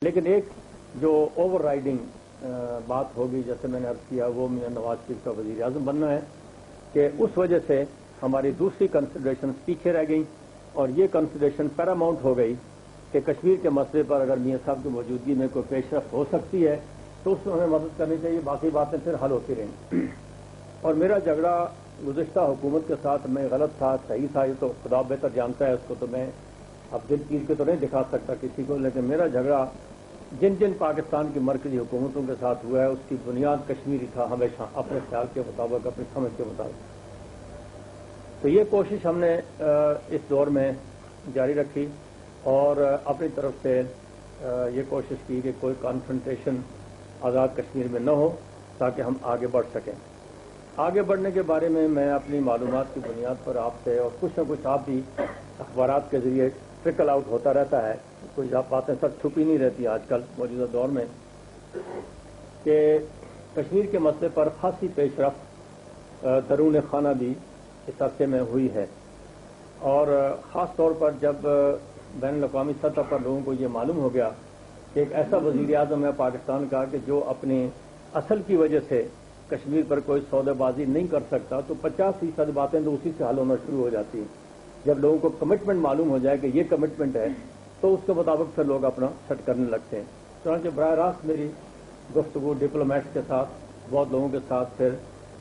لیکن ایک جو اوور رائڈنگ بات ہوگی، جیسے میں نے عرض کیا، وہ میاں نواز شریف کا وزیر اعظم بننا ہے کہ اس وجہ سے ہماری دوسری کنسیڈریشن پیچھے رہ گئی اور یہ کنسیڈریشن پیراماؤنٹ ہو گئی کہ کشمیر کے مسئلے پر اگر میاں صاحب کی موجودگی میں کوئی پیش رفت ہو سکتی ہے تو اس میں ہمیں مدد کرنی چاہیے، باقی باتیں پھر حل ہوتی رہیں۔ اور میرا جھگڑا گزشتہ حکومت کے ساتھ میں غلط تھا صحیح تھا، یہ تو خدا بہتر جانتا ہے، اس کو تو میں اب دل چیر کے تو نہیں دکھا سکتا کسی کو، لیکن میرا جھگڑا جن جن پاکستان کی مرکزی حکومتوں کے ساتھ ہوا ہے اس کی بنیاد کشمیری تھا ہمیشہ، اپنے خیال کے مطابق، اپنی سمجھ کے مطابق۔ تو یہ کوشش ہم نے اس دور میں جاری رکھی اور اپنی طرف سے یہ کوشش کی کہ کوئی کانفرنٹیشن آزاد کشمیر میں نہ ہو تاکہ ہم آگے بڑھ سکیں۔ آگے بڑھنے کے بارے میں میں اپنی معلومات کی بنیاد پر آپ سے اور کچھ نہ کچھ آپ بھی اخبارات کے ذریعے ٹرکل آؤٹ ہوتا رہتا ہے، کچھ باتیں سب چھپی نہیں رہتی آج کل موجودہ دور میں، کہ کشمیر کے مسئلے پر خاصی پیش رفت درون خانہ بھی اس عرصے میں ہوئی ہے، اور خاص طور پر جب بین الاقوامی سطح پر لوگوں کو یہ معلوم ہو گیا کہ ایک ایسا وزیر اعظم ہے پاکستان کا کہ جو اپنے اصل کی وجہ سے کشمیر پر کوئی سودے بازی نہیں کر سکتا، تو 50% باتیں تو اسی سے حل ہونا شروع ہو جاتی ہیں۔ جب لوگوں کو کمٹمنٹ معلوم ہو جائے کہ یہ کمٹمنٹ ہے تو اس کے مطابق پھر لوگ اپنا سیٹ کرنے لگتے ہیں۔ چنانچہ براہ راست میری گفتگو ڈپلومیٹس کے ساتھ، بہت لوگوں کے ساتھ، پھر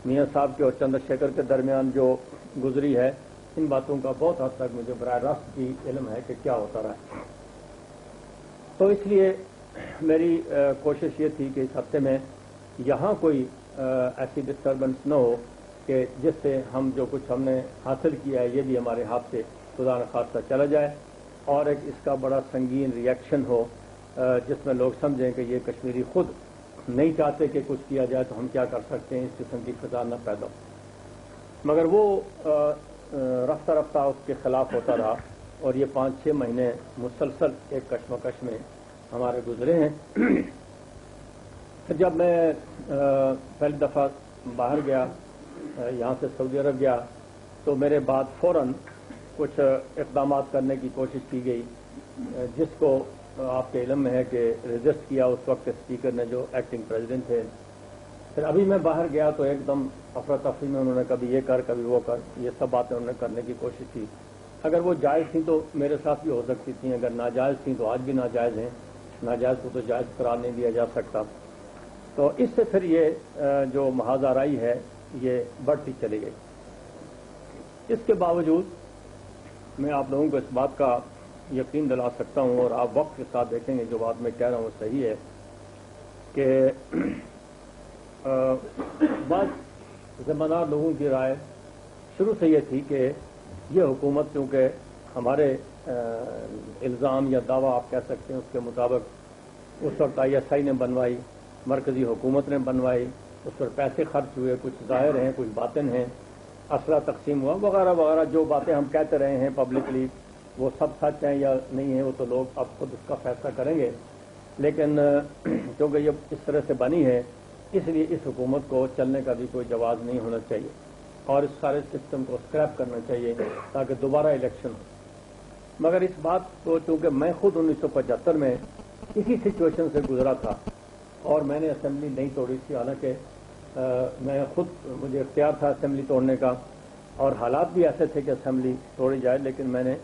میاں صاحب کے اور چندر شیکھر کے درمیان جو گزری ہے، ان باتوں کا بہت حد تک مجھے براہ راست کی علم ہے کہ کیا ہوتا رہا ہے۔ تو اس لیے میری کوشش یہ تھی کہ اس ہفتے میں یہاں کوئی ایسی ڈسٹربنس نہ ہو کہ جس سے ہم جو کچھ ہم نے حاصل کیا ہے یہ بھی ہمارے ہاتھ سے خدا نخواستہ چلا جائے، اور ایک اس کا بڑا سنگین ریئیکشن ہو جس میں لوگ سمجھیں کہ یہ کشمیری خود نہیں چاہتے کہ کچھ کیا جائے تو ہم کیا کر سکتے ہیں، اس قسم کی فضا نہ پیدا ہو۔ مگر وہ رفتہ رفتہ اس کے خلاف ہوتا رہا اور یہ 5-6 مہینے مسلسل ایک کشمکش میں ہمارے گزرے ہیں۔ پھر جب میں پہلی دفعہ باہر گیا، یہاں سے سعودی عرب گیا، تو میرے بعد فوراً کچھ اقدامات کرنے کی کوشش کی گئی، جس کو آپ کے علم میں ہے کہ ریزسٹ کیا اس وقت اسپیکر نے جو ایکٹنگ پریزیڈنٹ تھے۔ پھر ابھی میں باہر گیا تو ایک دم افراتفری میں انہوں نے کبھی یہ کر کبھی وہ کر، یہ سب باتیں انہوں نے کرنے کی کوشش کی۔ اگر وہ جائز تھیں تو میرے ساتھ بھی ہو سکتی تھیں، اگر ناجائز تھیں تو آج بھی ناجائز ہیں، ناجائز کو تو جائز قرار نہیں دیا جا سکتا۔ تو اس سے پھر یہ جو محاذ آرائی ہے یہ بڑھتی چلی گئی۔ اس کے باوجود میں آپ لوگوں کو اس بات کا یقین دلا سکتا ہوں، اور آپ وقت کے ساتھ دیکھیں گے جو بات میں کہہ رہا ہوں وہ صحیح ہے، کہ بعض ذمہ دار لوگوں کی رائے شروع سے یہ تھی کہ یہ حکومت چونکہ ہمارے الزام یا دعویٰ آپ کہہ سکتے ہیں اس کے مطابق اس وقت ISI نے بنوائی، مرکزی حکومت نے بنوائی، اس پر پیسے خرچ ہوئے، کچھ ظاہر ہیں کچھ باطن ہیں، اسلحہ تقسیم ہوا وغیرہ وغیرہ، جو باتیں ہم کہتے رہے ہیں پبلکلی وہ سب سچ ہیں یا نہیں ہیں وہ تو لوگ اب خود اس کا فیصلہ کریں گے، لیکن کیونکہ یہ اس طرح سے بنی ہے اس لیے اس حکومت کو چلنے کا بھی کوئی جواز نہیں ہونا چاہیے اور اس سارے سسٹم کو اسکریپ کرنا چاہیے تاکہ دوبارہ الیکشن ہو۔ مگر اس بات کو چونکہ میں خود 1975 میں اسی سچویشن سے گزرا تھا اور میں نے اسمبلی نہیں توڑی تھی، حالانکہ میں خود مجھے اختیار تھا اسمبلی توڑنے کا اور حالات بھی ایسے تھے کہ اسمبلی توڑی جائے، لیکن میں نے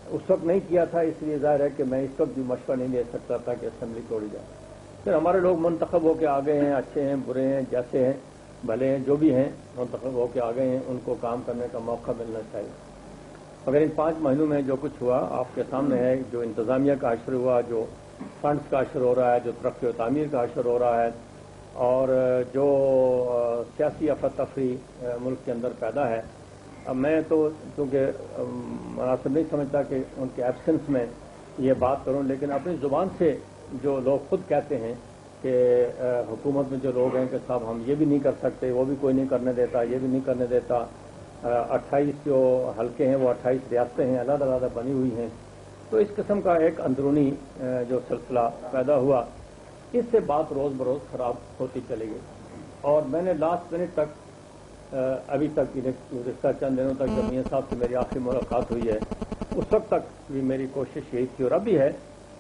اس وقت نہیں کیا تھا، اس لیے ظاہر ہے کہ میں اس وقت بھی مشورہ نہیں دے سکتا تھا کہ اسمبلی توڑی جائے۔ پھر ہمارے لوگ منتخب ہو کے آ گئے ہیں، اچھے ہیں برے ہیں جیسے ہیں بھلے ہیں جو بھی ہیں، منتخب ہو کے آ گئے ہیں، ان کو کام کرنے کا موقع ملنا چاہیے۔ مگر ان 5 مہینوں میں جو کچھ ہوا آپ کے سامنے ہے، جو انتظامیہ کا حشر ہوا، جو فنڈز کا حشر ہو رہا ہے، جو ترقی و تعمیر کا حشر ہو رہا ہے، اور جو سیاسی افراتفری ملک کے اندر پیدا ہے، اب میں تو چونکہ مناسب نہیں سمجھتا کہ ان کے ایبسنس میں یہ بات کروں، لیکن اپنی زبان سے جو لوگ خود کہتے ہیں کہ حکومت میں جو لوگ ہیں کہ صاحب ہم یہ بھی نہیں کر سکتے، وہ بھی کوئی نہیں کرنے دیتا، یہ بھی نہیں کرنے دیتا، 28 جو حلقے ہیں وہ 28 ریاستیں ہیں علیحدہ علیحدہ بنی ہوئی ہیں، تو اس قسم کا ایک اندرونی جو سلسلہ پیدا ہوا، اس سے بات روز بروز خراب ہوتی چلی گئی، اور میں نے لاسٹ منٹ تک ابھی تک گزشتہ چند دنوں تک جب میاں صاحب سے میری آخری ملاقات ہوئی ہے اس وقت تک بھی میری کوشش یہی تھی اور اب بھی ہے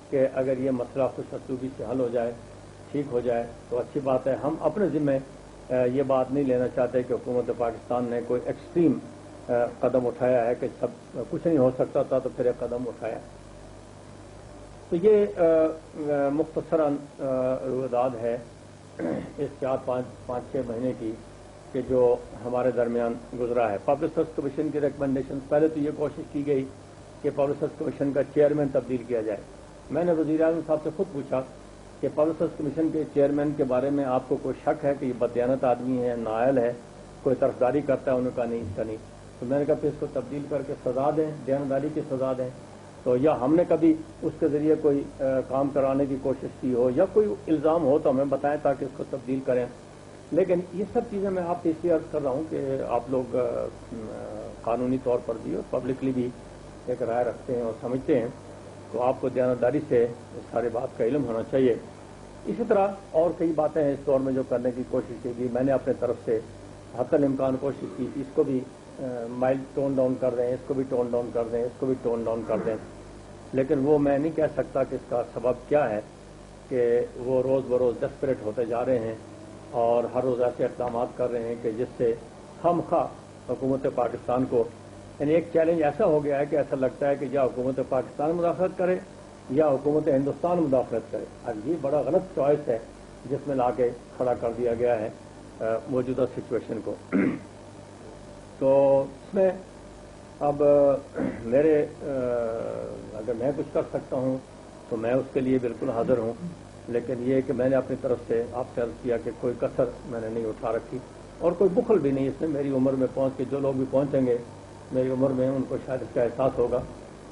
کہ اگر یہ مسئلہ خوش اسلوبی سے حل ہو جائے، ٹھیک ہو جائے تو اچھی بات ہے. ہم اپنے ذمے یہ بات نہیں لینا چاہتے کہ حکومت پاکستان نے کوئی ایکسٹریم قدم اٹھایا ہے کہ سب کچھ نہیں ہو سکتا تھا تو پھر ایک قدم اٹھایا. تو یہ مختصراً رویداد ہے اس 4-5-6 مہینے کی کہ جو ہمارے درمیان گزرا ہے. پبلک سروس کمیشن کی ریکمنڈیشن، پہلے تو یہ کوشش کی گئی کہ پبلک سروس کمیشن کا چیئرمین تبدیل کیا جائے. میں نے وزیر اعظم صاحب سے خود پوچھا کہ پبلک سروس کمیشن کے چیئرمین کے بارے میں آپ کو کوئی شک ہے کہ یہ بددیانت آدمی ہے، نااہل ہے، کوئی طرفداری کرتا ہے؟ انہوں نے کہا نہیں، اس کا نہیں. تو میں نے کہا پھر اس کو تبدیل کر کے سزا دیں، دیانتداری کی سزا دیں. تو یا ہم نے کبھی اس کے ذریعے کوئی کام کرانے کی کوشش کی ہو یا کوئی الزام ہو تو ہمیں بتائیں تاکہ اس کو تبدیل کریں. لیکن یہ سب چیزیں میں آپ سے اس لیے عرض کر رہا ہوں کہ آپ لوگ قانونی طور پر بھی اور پبلکلی بھی ایک رائے رکھتے ہیں اور سمجھتے ہیں، تو آپ کو دیانتداری سے اس سارے بات کا علم ہونا چاہیے. اسی طرح اور کئی باتیں ہیں اس دور میں جو کرنے کی کوشش کی گئی. میں نے اپنے طرف سے حتی الامکان کوشش کی کہ اس کو بھی مائل ٹون ڈاؤن کر دیں، اس کو بھی ٹون ڈاؤن کر دیں، اس کو بھی ٹون ڈاؤن کر دیں. لیکن وہ میں نہیں کہہ سکتا کہ اس کا سبب کیا ہے کہ وہ روز بروز ڈسپریٹ ہوتے جا رہے ہیں اور ہر روز ایسے اقدامات کر رہے ہیں کہ جس سے خام خواہ حکومت پاکستان کو، یعنی ایک چیلنج ایسا ہو گیا ہے کہ ایسا لگتا ہے کہ یا حکومت پاکستان مداخلت کرے یا حکومت ہندوستان مداخلت کرے. اب یہ بڑا غلط چوائس ہے جس میں لا کے کھڑا کر دیا گیا ہے موجودہ سچویشن کو. تو اس میں اب میرے اگر میں کچھ کر سکتا ہوں تو میں اس کے لیے بالکل حاضر ہوں. لیکن یہ کہ میں نے اپنی طرف سے آپ سے عرض کیا کہ کوئی کسر میں نے نہیں اٹھا رکھی اور کوئی بخل بھی نہیں. اس میں میری عمر میں پہنچ کے جو لوگ بھی پہنچیں گے میری عمر میں ان کو شاید اس کا احساس ہوگا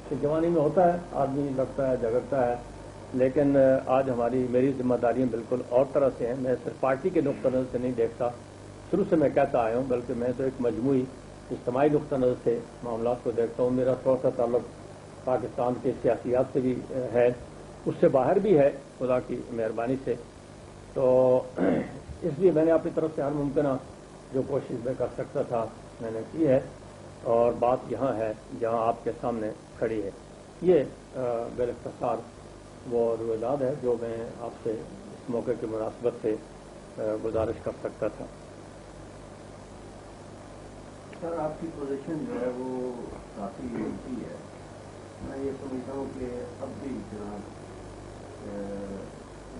کہ جوانی میں ہوتا ہے، آدمی لڑتا ہے، جھگڑتا ہے. لیکن آج میری ذمہ داریاں بالکل اور طرح سے ہیں. میں صرف پارٹی کے نقطہ نظر سے نہیں دیکھتا، شروع سے میں کہتا آیا ہوں، بلکہ میں تو ایک مجموعی اجتماعی نقطہ نظر سے معاملات کو دیکھتا ہوں. میرا تھوڑا سا تعلق پاکستان کے سیاسیات سے بھی ہے، اس سے باہر بھی ہے خدا کی مہربانی سے. تو اس لیے میں نے اپنی طرف سے ہر ممکنہ جو کوشش میں کر سکتا تھا میں نے کی ہے اور بات یہاں ہے جہاں آپ کے سامنے کھڑی ہے. یہ بالاختصار وہ رویداد ہے جو میں آپ سے اس موقع کی مناسبت سے گزارش کر سکتا تھا. سر آپ کی پوزیشن جو ہے وہ کافی اونچی ہے. میں یہ سمجھتا ہوں کہ اب بھی جناب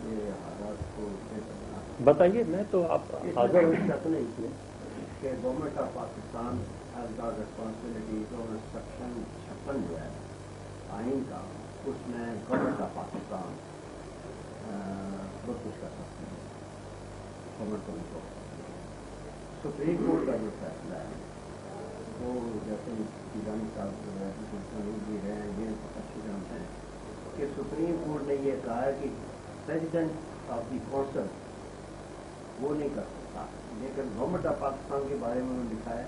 یہ حالات کو بتائیے. میں تو آپ حاضر ہوں. شک نہیں تھے کہ government of Pakistan has got responsibility. Section 56 جو ہے آئین کا، اس میں گورنمنٹ آف پاکستان بہت کچھ کر سکتی ہے. گورنمنٹ کو سپریم کورٹ کا جو فیصلہ ہے وہ جیسے جانی صاحب بھی ہیں یہ اچھی جانتے ہیں کہ سپریم کورٹ نے یہ کہا ہے کہ پریزیڈنٹ آف دی کونسل وہ نہیں کر سکتا. لیکن گورنمنٹ آف پاکستان کے بارے میں انہوں نے لکھا ہے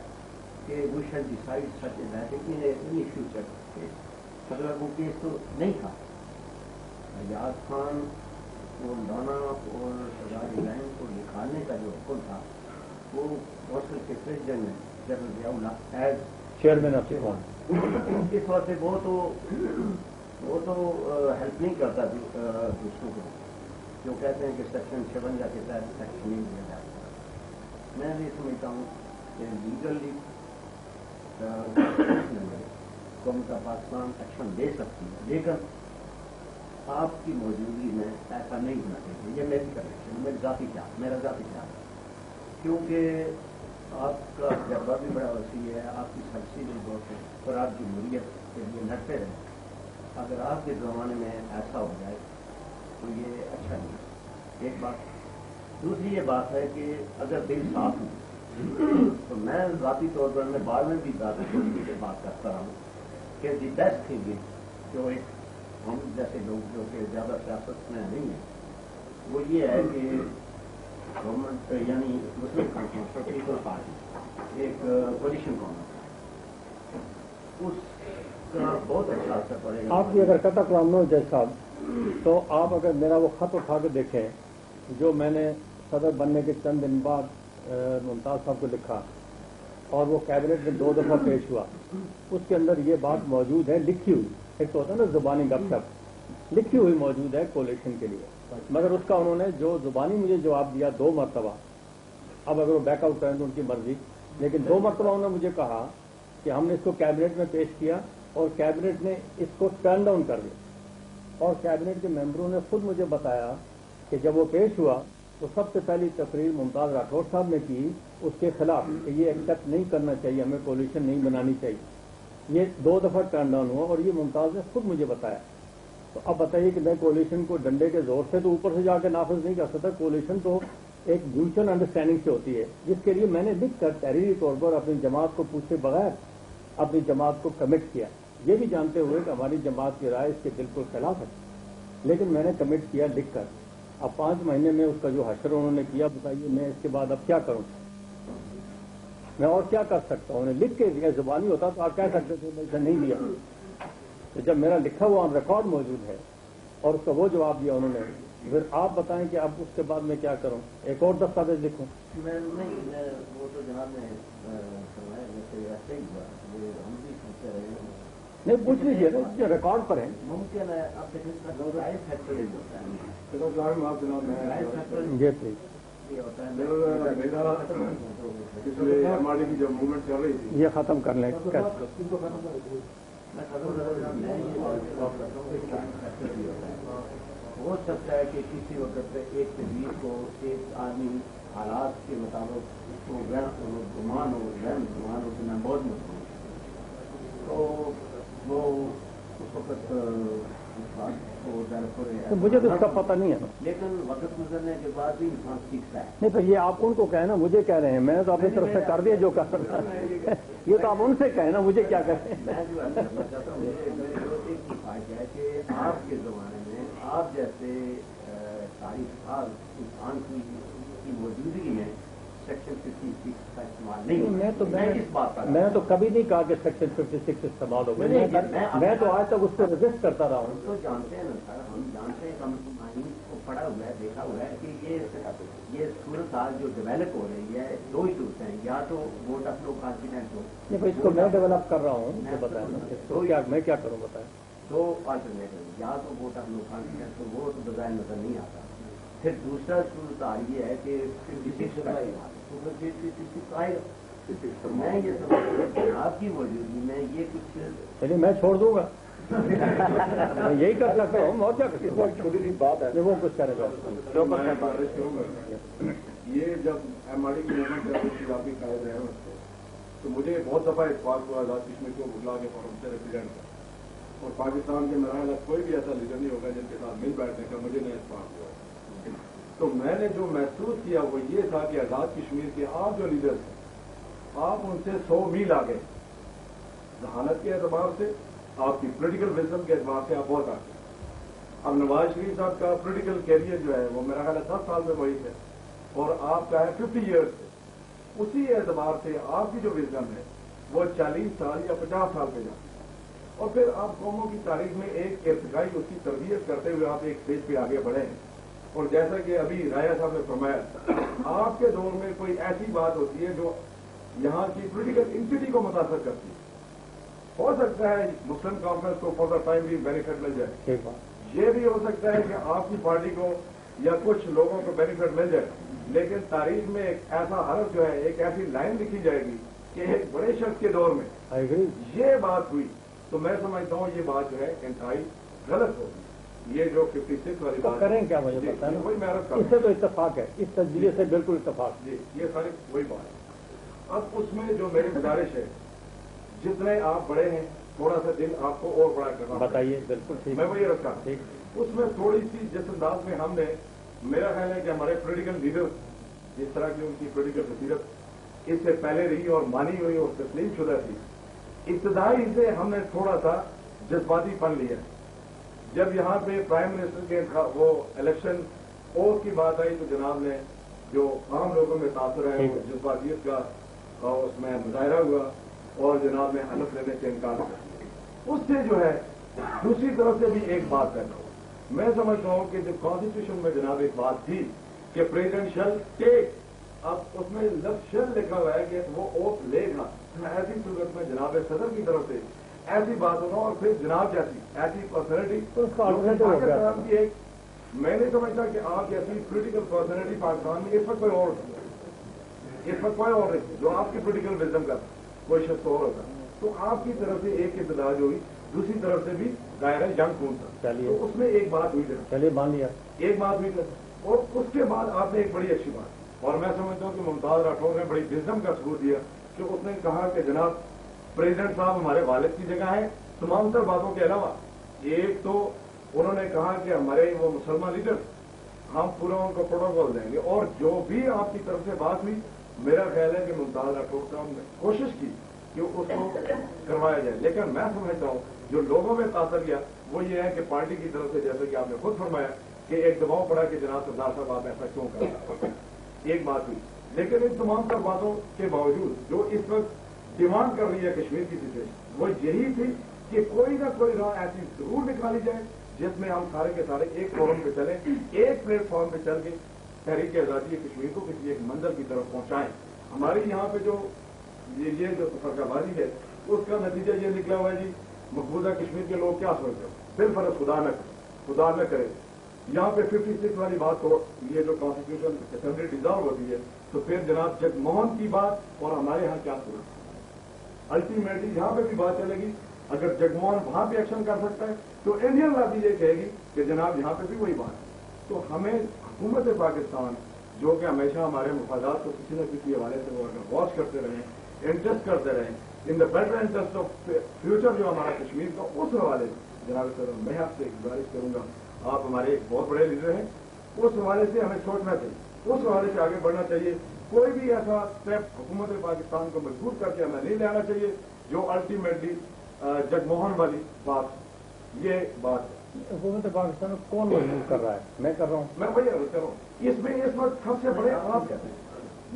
کہ we shall decide such that in future case. اگر وہ کیس تو نہیں تھا. ایاز خان کو لانا اور سردار ابراہیم کو نکالنے کا جو حکم تھا وہ کونسل کے پریزیڈنٹ نے general Zia ullah as chairman of the council اس وقت وہ تو ہیلپ نہیں کرتا دوسروں کو جو کہتے ہیں کہ سیکشن 56 کے تحت ایکشن نہیں لیا جاتا. میں یہ سمجھتا ہوں کہ legally government of Pakistan action لے سکتی ہے، لیکن آپ کی موجودگی میں ایسا نہیں ہونا چاہیے. یہ میری کنیکشن میرا ذاتی خیال ہے کیونکہ آپ کا تجربہ بھی بڑا وسیع ہے، آپ کی سبسی بھی بہت ہے اور آپ جمہوریت کے لیے لڑتے رہے. اگر آپ کے زمانے میں ایسا ہو جائے تو یہ اچھا نہیں ہے. ایک بات. دوسری یہ بات ہے کہ اگر دل صاف ہوں تو میں ذاتی طور پر میں بعد میں بھی ذاتی طور پر بات کرتا رہا ہوں کہ دی بیسٹ تھنگ از جو ایک ہم جیسے لوگ جو کہ زیادہ سیاست میں نہیں ہیں وہ یہ ہے کہ گورنمنٹ یعنی مسلم کانفرنس اور پیپل پارٹی ایک پوزیشن گورنمنٹ اس کا بہت اچھا اثر پڑے گا. آپ کی اگر قطع کلام نہ ہو جج صاحب تو آپ اگر میرا وہ خط اٹھا کے دیکھیں جو میں نے صدر بننے کے چند دن بعد ممتاز صاحب کو لکھا اور وہ کیبنٹ میں 2 دفعہ پیش ہوا، اس کے اندر یہ بات موجود ہے لکھی ہوئی. ایک تو ہوتا ہے نا زبانی گپ شپ، लिखी हुई मौजूद है कोलिशन के लिए, मगर उसका उन्होंने जो जुबानी मुझे जवाब दिया 2 मरतबा, अब अगर वो बैकआउट करें तो उनकी मर्जी, लेकिन 2 मरतबा उन्होंने मुझे कहा कि हमने इसको कैबिनेट में पेश किया और कैबिनेट ने इसको टर्न डाउन कर दिया। और कैबिनेट के मेंबरों ने खुद मुझे बताया कि जब वो पेश हुआ तो सबसे पहली तकरीर मुमताज राठौर साहब ने की उसके खिलाफ कि ये एक्सेप्ट नहीं करना चाहिए, हमें कोलिशन नहीं बनानी चाहिए। ये 2 दफा टर्न डाउन हुआ और ये मुमताज ने खुद मुझे बताया। तो अब बताइए कि मैं कोलिशन को डंडे के जोर से तो ऊपर से जाकर नाफिज नहीं कर सकता। कोलिशन तो एक म्यूचुअल अंडरस्टैंडिंग से होती है, जिसके लिए मैंने लिखकर तहरीरी तौर पर अपनी जमात को पूछे बगैर अपनी जमात को कमिट किया, ये भी जानते हुए कि हमारी जमात की राय इसके बिल्कुल खिलाफ है, लेकिन मैंने कमिट किया लिखकर। अब 5 महीने में उसका जो हशर उन्होंने किया, बताइए मैं इसके बाद अब क्या करूं? मैं और क्या कर सकता हूं? उन्हें लिख के दिया, जुबानी होता तो आप कह सकते थे मैं नहीं दिया। तो जब मेरा लिखा हुआ ऑन रिकॉर्ड मौजूद है और उसका वो जवाब दिया उन्होंने, फिर आप बताएं कि अब उसके बाद मैं क्या करूं? एक और दस्तावेज लिखूं? मैं वो तो जनाब ने जैसे ऐसे ही हुआ, हम भी सुनते रहे। नहीं, पूछ लीजिए ना, जो रिकॉर्ड पर है। मुमकिन है आप देखिए राइस फैक्ट्री होता है, जी प्लीज। ये होता है मेरा पिछले हमारी की जब मूवमेंट चल रही थी, ये खत्म कर लें। हो सकता है कि किसी वक्त एक तस्वीर को एक आदमी हालात के मुताबिक उसको गुमान हो कि मैं बहुत मत हूँ, तो वो उस वक्त तो मुझे तो इसका पता नहीं है ना, लेकिन वक्त गुजरने के बाद भी इंसान सीखता है। नहीं तो ये आप उनको कहें ना, मुझे कह रहे हैं, मैं तो अपनी तरफ से कर दिया जो कर रहा है। ये तो आप उनसे कहें ना, मुझे क्या कहें। मैं जो करना चाहता हूँ एक ही बात है कि आपके जमाने में आप जैसे तारीख इंसान की मौजूदगी में सेक्शन 56 का इस्तेमाल नहीं। मैं तो कभी नहीं कहा कि सेक्शन 56 इस्तेमाल हो गया। मैं तो आज तक उसको रजिस्ट करता रहा हूँ। तो जानते हैं ना सर, हम जानते हैं, हम को पढ़ा हुआ है, देखा हुआ है कि ये सूरत हाल जो डेवलप हो रही है, 2 इशूज हैं, या तो वोट ऑफ नो कॉन्फिडेंस हो। नहीं भाई, इसको मैं डेवलप कर रहा हूँ, तो बताया मैं क्या करूँ, बताया। 2 अल्टरनेटिव, या तो वोट ऑफ नो कॉन्फिडेंस हो, वो तो बजाय नजर नहीं आता। फिर दूसरा सूरत हाल ये है कि 56 का मैं ये समझता हूँ आपकी मौजूदगी में ये कुछ, चलिए मैं छोड़ दूंगा। मैं यही कर सकता हूँ, और क्या कर सकता हूँ? छोटी सी बात है, वो कुछ करेगा। ये जब एमआरडी की मूवमेंट जब आपकी कायद रहे उसको, तो मुझे बहुत दफा इस बात को आजाद कश्मीर को बुला के फॉरम से रिप्रेजेंट कर, और पाकिस्तान के मेरा कोई भी ऐसा लीडर नहीं होगा जिनके साथ मिल बैठने का मुझे नहीं इस्तेमाल हुआ। तो मैंने जो महसूस किया वो ये था कि आजाद कश्मीर के आप जो लीडर्स हैं, आप उनसे 100 मील आगे, जहानत के एतबार से, आपकी पोलिटिकल विजडम के एतबार से आप बहुत आगे। अब नवाज शरीफ साहब का पोलिटिकल कैरियर जो है वो मेरा ख्याल है 10 साल में वही है, और आपका है 50 ईयर्स से। उसी एतबार से आपकी जो विजडम है वो 40 साल या 50 साल पे जाती है, और फिर आप कौमों की तारीख में एक इर्तिकाई उसकी तरबियत करते हुए आप एक स्टेज पे आगे बढ़े हैं। और जैसा कि अभी राया साहब ने फरमाया, आपके दौर में कोई ऐसी बात होती है जो यहाँ की पोलिटिकल इंटिटी को मुतासर करती है। हो सकता है मुस्लिम कॉन्फ्रेंस को फॉर द टाइम भी बेनिफिट मिल जाए, ये भी हो सकता है कि आपकी पार्टी को या कुछ लोगों को बेनिफिट मिल जाए, लेकिन तारीख में एक ऐसा हरफ जो है, एक ऐसी लाइन लिखी जाएगी कि एक बड़े शख्स के दौर में ये बात हुई, तो मैं समझता हूँ ये बात जो है इंतहाई गलत होगी। ये जो 56 वाली बात करें क्या, मुझे पता है, वही मैं इससे तो इत्तेफाक है, इस तस्वीर से बिल्कुल इत्तेफाक। जी, ये सारी वही बात है। अब उसमें जो मेरी गुजारिश है, जितने आप बड़े हैं थोड़ा सा दिन आपको और बड़ा करना, बताइए। बिल्कुल ठीक, मैं वही रखा। ठीक, उसमें थोड़ी सी जिस अंदाज में हमने, मेरा ख्याल है कि हमारे पोलिटिकल लीडर जिस तरह की उनकी पोलिटिकल बसीरत इससे पहले रही और मानी हुई और तस्लीम शुदा थी, इब्तदाई से हमने थोड़ा सा जज्बातीपन लिया। जब यहाँ पे प्राइम मिनिस्टर के वो इलेक्शन ओथ की बात आई तो जनाब ने जो आम लोगों में तासर है वो जज्बातियत का उसमें मुजाहरा हुआ और जनाब ने हलफ लेने से इनकार कर दिया। उससे जो है दूसरी तरफ से भी एक बात करना हो, मैं समझता हूँ कि जब कॉन्स्टिट्यूशन में जनाब एक बात थी कि प्रेसिडेंट शैल टेक, अब उसमें लफ्ज शैल लिखा हुआ है कि वो ओथ लेगा, ऐसी सूरत में जनाब सदर की तरफ से ऐसी बात होना और फिर जनाब जैसी ऐसी पर्सनैलिटी तो उसका alternative हो गया। पाकिस्तान की एक मैं नहीं समझता कि आप जैसी पोलिटिकल पर्सनैलिटी पाकिस्तान में इस वक्त कोई और इस वक्त कोई और नहीं जो आपकी पोलिटिकल विजडम का कोई शख्स और होता तो आपकी तरफ से एक इब्तदाज हुई, दूसरी तरफ से भी दायरा यंग खून था। चलिए। तो उसमें एक बात हुई थी, चलिए मान लिया। एक बात हुई थी और उसके बाद आपने एक बड़ी अच्छी बात और मैं समझता हूँ कि मुमताज राठौर ने बड़ी विजडम का सबूत दिया कि उसने कहा कि जनाब प्रेसिडेंट साहब हमारे वालिद की जगह है। तमाम तर बातों के अलावा एक तो उन्होंने कहा कि हमारे वो मुसलमान लीडर हम पूरा उनको प्रोटोकॉल देंगे और जो भी आपकी तरफ से बात हुई मेरा ख्याल है कि मुमताज राठौर साहब ने कोशिश की कि उसको करवाया जाए। लेकिन मैं समझता हूँ जो लोगों में तासर गया वो ये है कि पार्टी की तरफ से जैसे कि आपने खुद फरमाया कि एक दबाव पड़ा कि जनाब सरदार साहब आप ऐसा क्यों कर रहे हैं। एक बात हुई, लेकिन इन तमाम सब बातों के बावजूद जो इस वक्त डिमांड कर रही है कश्मीर की सिचुएशन वो यही थी कि कोई ना कोई राह ऐसी जरूर निकाली जाए जिसमें हम सारे के सारे एक फोरम पे चले, एक प्लेटफॉर्म पे चल के तहरीक आजादी कश्मीर को किसी एक मंजिल की तरफ पहुंचाएं। हमारी यहाँ पे जो ये जो फर्काबाजी है उसका नतीजा ये निकला हुआ है जी, मकबूजा कश्मीर के लोग क्या सोचते हैं, सिर्फ खुदा न करे। यहाँ पे 56 वाली बात हो, ये जो कॉन्स्टिट्यूशन असेंबली डिजॉल्व होती है तो फिर जनाब जगमोहन की बात और हमारे यहाँ क्या सूरत। अल्टीमेटली यहाँ पे भी बात चलेगी, अगर जगमोहन वहां पे एक्शन कर सकता है तो इंडियन लॉबी ये कहेगी कि जनाब यहाँ पे भी वही बात है। तो हमें हुकूमत पाकिस्तान जो कि हमेशा हमारे मफादात को किसी न किसी हवाले से वो अगर वॉच करते रहें, इंटरेस्ट करते रहें in the better interest of future जो हमारा कश्मीर का, उस हवाले से जनाब सर मैं आपसे गुजारिश करूंगा, आप हमारे एक बहुत बड़े लीडर हैं, उस हवाले से हमें सोचना चाहिए, उस हवाले से आगे बढ़ना चाहिए। कोई भी ऐसा स्टेप हुकूमत पाकिस्तान को मजबूर करके हमें नहीं लेना चाहिए जो अल्टीमेटली जगमोहन वाली बात, ये बात है। हुकूमत पाकिस्तान को कौन मजबूर कर रहा है? मैं कर रहा हूँ, मैं वही अर्ज कर रहा हूँ। इसमें इस वक्त सबसे बड़े आप कहते हैं,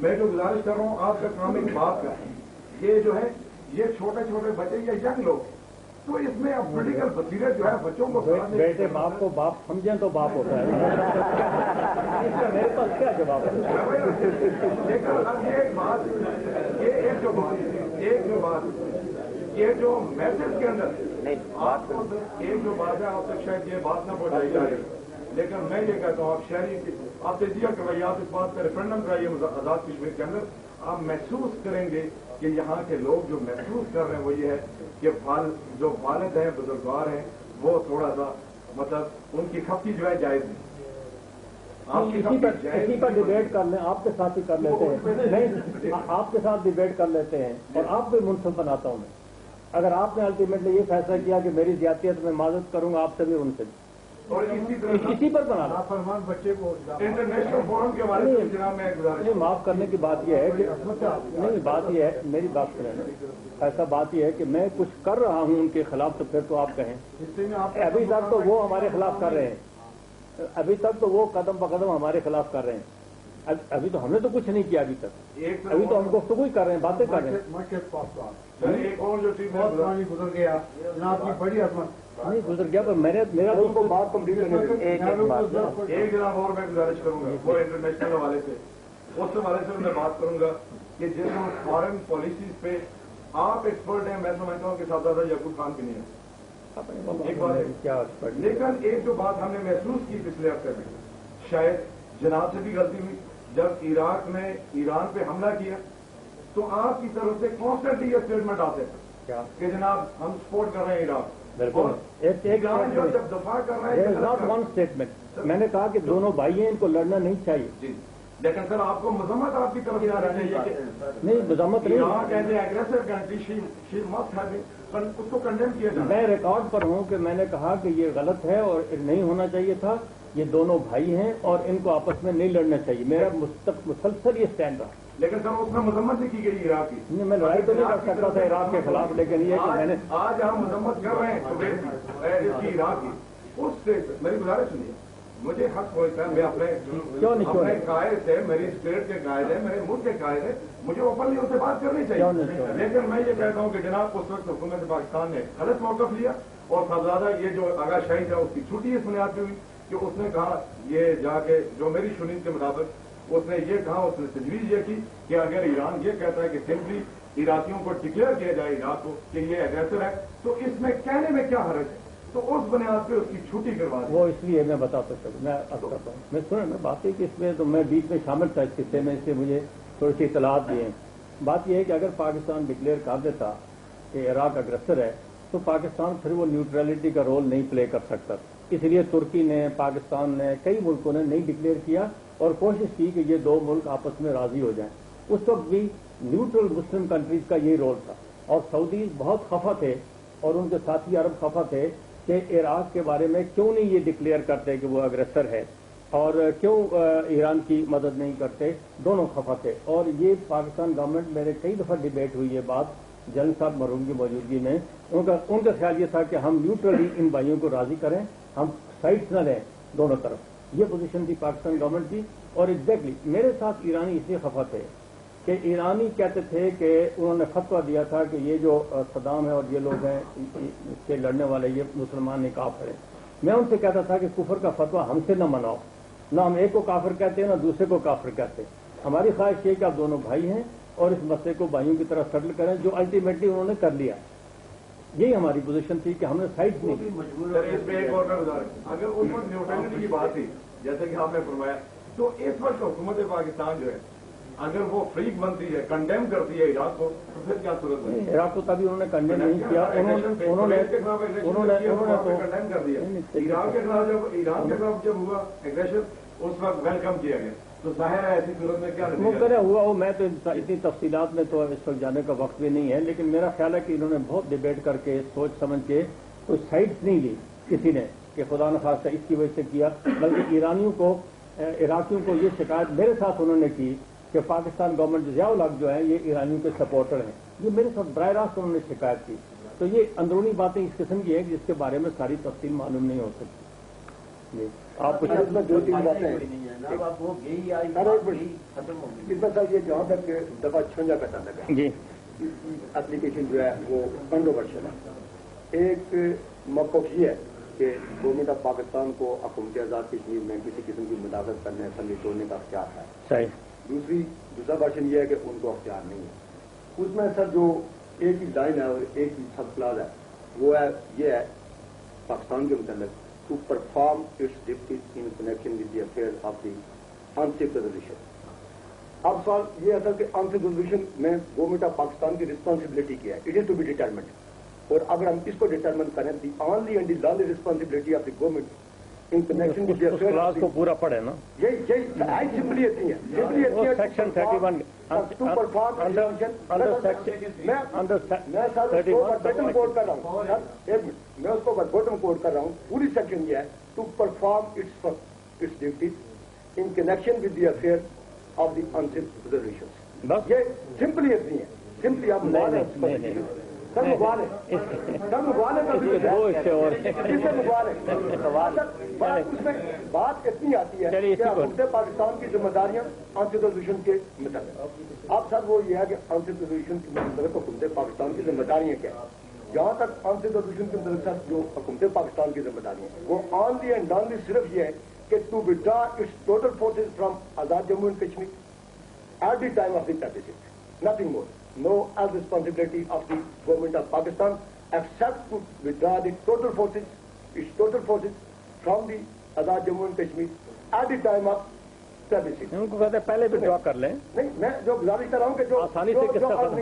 मैं जो गुजारिश कर रहा हूँ आपका काम एक बात का है, ये जो है ये छोटे छोटे बच्चे या यंग लोग, तो इसमें अब पोलिटिकल बसीरत जो है बच्चों को बेटे बाप को बाप समझें तो बाप होता है। इसका मेरे पास क्या जवाब है? लेकिन अब ये एक बात, ये एक जो बात ये जो मैसेज के अंदर आपको एक जो बात है आप तक शायद ये बात ना पहुंचाई जा रही, लेकिन मैं ये कहता हूँ आप शहरी आप तजिया करवाइए, आप इस बात का रेफरेंडम कराइए आजाद कश्मीर के अंदर, आप महसूस करेंगे कि यहाँ के लोग जो महसूस कर रहे हैं वो ये है कि जो वालिद हैं, बुजुर्गवार हैं, वो थोड़ा सा मतलब उनकी खपकी जो है जायज नहीं। इसी पर डिबेट कर लें, आपके साथ ही कर लेते हैं, नहीं आपके साथ डिबेट कर लेते हैं और आप भी मुनसिफ बनाता हूं मैं। अगर आपने अल्टीमेटली ये फैसला किया कि मेरी ज्यादतियत में माजत करूंगा आपसे भी उनसे और इसी पर बनाना फरमान बच्चे को इंटरनेशनल फोरम के बारे में जनाब मैं गुजारिश माफ करने की बात यह है कि नहीं, बात यह है, मेरी बात सुनें, ऐसा बात यह है कि मैं कुछ कर रहा हूं उनके खिलाफ तो फिर तो आप कहें। अभी तक तो वो हमारे खिलाफ कर रहे हैं, अभी तक तो वो कदम ब कदम हमारे खिलाफ कर रहे हैं। अभी तो हमने तो कुछ नहीं किया अभी तक, अभी तो हम गुफ्तगू ही कर रहे हैं, बातें कर रहे हैं। एक और जो चीज गुजर गया जनाब की बड़ी अजमत नहीं गुजर गया, पर मेरा दोस्तों बात कंप्लीट एक जनाब और मैं गुजारिश करूंगा वो इंटरनेशनल हवाले से, उस हवाले से मैं बात करूंगा कि जिन फॉरेन पॉलिसीज पे आप एक्सपर्ट हैं, मैं समझता हूँ कि साहबजादा याकूब खान की नहीं है। एक बात क्या, लेकिन एक जो बात हमने महसूस की पिछले हफ्ते में, शायद जनाब से भी गलती हुई, जब इराक ने ईरान पे हमला किया तो आपकी तरफ से कॉन्स्टेंटली ये स्टेटमेंट आते हैं कि जनाब हम सपोर्ट कर रहे हैं इराक। बिल्कुल, एक जब दफा कर रहे हैं नॉट वन स्टेटमेंट, मैंने कहा कि दोनों भाई हैं, इनको लड़ना नहीं चाहिए जी, लेकिन सर आपको मजम्मत आपकी तरफ से आ रही है नहीं, मजम्मत नहीं, कहते हैं aggressive country she must have, उसको कंडेम किया जाए। मैं रिकॉर्ड पर हूं कि मैंने कहा कि ये गलत है और नहीं होना चाहिए था, ये दोनों भाई हैं और इनको आपस में नहीं लड़ना चाहिए, मेरा मुसलसल ये स्टैंड रहा। लेकिन सर उसमें मजम्मत नहीं की गई इराक की। मैं लड़ाई तो नहीं कर सकता था इराक के खिलाफ, लेकिन ये कि मैंने आज हम मजम्मत कर रहे हैं इसकी इराक की, उस मेरी गुजारिश सुनिए, मुझे हक होता है, मैं अपने कायद है, मेरी स्टेट के कायद है, मेरे मुल्क के कायद है, मुझे ओपनली उनसे बात करनी चाहिए। लेकिन मैं ये कहता हूँ कि जनाब उस वक्त हुकूमत पाकिस्तान ने गलत मौकफ लिया और साहबजादा ये जो आगा शाही था उसकी छुट्टी इस बुनियाद पर हुई कि उसने कहा ये जाके जो मेरी सुनीत के मुताबिक उसने ये कहा, उसने तजवीज ये की कि अगर ईरान ये कहता है कि सिंपली इराकियों को डिक्लेयर किया जाए इराक को कि ये एग्रेसर है, तो इसमें कहने में क्या हर्ज है? तो उस बुनियाद पे उसकी छुट्टी करवा दी। वो इसलिए मैं बताता हूँ, मैं अर्ज करता हूँ, मैं सुना मैं बात है कि इसमें तो मैं बीच में शामिल था इस किस्से में, इससे मुझे थोड़ी सी इतलात दी हैं। बात यह है कि अगर पाकिस्तान डिक्लेयर कर देता कि इराक अग्रेसर है तो पाकिस्तान फिर वो न्यूट्रलिटी का रोल नहीं प्ले कर सकता। इसलिए तुर्की ने, पाकिस्तान ने, कई मुल्कों ने नहीं डिक्लेयर किया और कोशिश की कि ये दो मुल्क आपस में राजी हो जाएं। उस वक्त भी न्यूट्रल मुस्लिम कंट्रीज का यही रोल था और सऊदी बहुत खफा थे और उनके साथी अरब खफा थे कि इराक के बारे में क्यों नहीं ये डिक्लेयर करते कि वो अग्रेसर है और क्यों ईरान की मदद नहीं करते। दोनों खफा थे और ये पाकिस्तान गवर्नमेंट, मेरे कई दफा डिबेट हुई ये बात जनरल साहब मरहूम की मौजूदगी में, उनका ख्याल ये था कि हम न्यूट्रली इन भाइयों को राजी करें, हम साइड्स न लें दोनों तरफ। ये पोजीशन थी पाकिस्तान गवर्नमेंट की और एग्जैक्टली मेरे साथ ईरानी इसलिए खफा थे कि ईरानी कहते थे कि उन्होंने फतवा दिया था कि ये जो सदाम है और ये लोग हैं इससे लड़ने वाले, ये मुसलमान ने काफिर है। मैं उनसे कहता था कि कुफर का फतवा हमसे न मनाओ, ना हम एक को काफिर कहते हैं ना दूसरे को काफिर कहते हैं। हमारी ख्वाहिश ये कि आप दोनों भाई हैं और इस मसले को भाइयों की तरह सेटल करें, जो अल्टीमेटली उन्होंने कर लिया। यही हमारी पोजीशन थी कि हमने साइड नहीं की। इसमें एक और उदाहरण, अगर उस वक्त न्यूट्रलिटी की बात थी जैसे कि आपने फरमाया, तो इस वक्त हुकूमत पाकिस्तान जो है अगर वो फ्रीक बनती है, कंडेम करती है इराक को, तो फिर क्या सूरत है? इराक को तभी उन्होंने कंडेम नहीं किया, उन्होंने कंडेम कर दिया। इराक के खिलाफ जब ईरान के खिलाफ जब हुआ एग्रेशन, उस वक्त वेलकम किया गया। तो जाहिर है ऐसी सूरत में क्या मुमकिन हुआ हो, मैं तो इतनी तफसीलात में तो इस वक्त जाने का वक्त भी नहीं है, लेकिन मेरा ख्याल है कि इन्होंने बहुत डिबेट करके सोच समझ के कोई साइड्स नहीं ली किसी ने कि खुदा न खास्ता इसकी वजह से किया, बल्कि इराकियों को ये शिकायत मेरे साथ उन्होंने की कि पाकिस्तान गवर्नमेंट ज़िया-उल हक जो है ये ईरानियों के सपोर्टर हैं। ये मेरे साथ बराह रास्त उन्होंने शिकायत की। तो ये अंदरूनी बातें इस किस्म की है जिसके बारे में सारी तफसील मालूम नहीं हो सकती। आप कुछ इसमें दो तीन बातें इसमें सर, ये जहाँ तक दफा 56 का ताल्लुक है जी, एप्लीकेशन जो है वो कंट्रोवर्शियल है। एक मौक़िफ़ ये है कि गवर्नमेंट ऑफ पाकिस्तान को हुकूमत आज़ाद कश्मीर में किसी किस्म की मुदाखलत करने, असम्बली तोड़ने का अख्तियार है। सही। दूसरा वर्जन ये है कि उनको अख्तियार नहीं है। उसमें सर जो एक ही लाइन है और एक ही सब क्लाज है, वो है ये है पाकिस्तान के मुताबिक to perform its duties in connection with the affair of the UNCIP resolution. अब सवाल ये है सर कि अनसेफ रेजोल्यूशन में गवर्नमेंट ऑफ पाकिस्तान की रिस्पॉन्सिबिलिटी क्या है? It is to be determined. और अगर हम इसको डिटरमिन करें, the only and the only responsibility of the government in connection with the affair class को पूरा पढ़े ना, यही सिंपली इतनी है, सिंपली इतनी है section 31 to perform under section मैं सर उसको वर्बोटम कोड कर रहा हूँ सर, एक मिनट, मैं उसको वर्बोटम कोड कर रहा हूँ। पूरी सेक्शन ये है to perform its duties in connection with the affair of the UNCIP resolution. बस ये सिंपली इतनी है, सिंपली आप सर मुबाल है, सर मुबाल है, इससे मुबाल है। उसमें बात इतनी आती है कि हुकूमत पाकिस्तान की जिम्मेदारियां अनसेफ रेजोल्यूशन के मुताबिक। अब सर वो ये है कि अनसेफ रेजोल्यूशन के मुताबिक हुकूमत पाकिस्तान की जिम्मेदारियां क्या है? जहां तक अनसेफ रेजोल्यूशन के मुताबिक सर जो हुकूमत पाकिस्तान की जिम्मेदारियां हैं वो ऑनली एंड ऑनली सिर्फ ये है कि to withdraw its total forces from Azad Jammu and Kashmir at the time of the plebiscite, nothing more. No other responsibility of the government of Pakistan except to withdraw the total forces, its total forces from the Azad Jammu and Kashmir at the time of plebiscite. उनको कहते हैं पहले withdraw कर लें। नहीं, मैं जो गुजारिश कर रहा हूँ कि जो आसानी से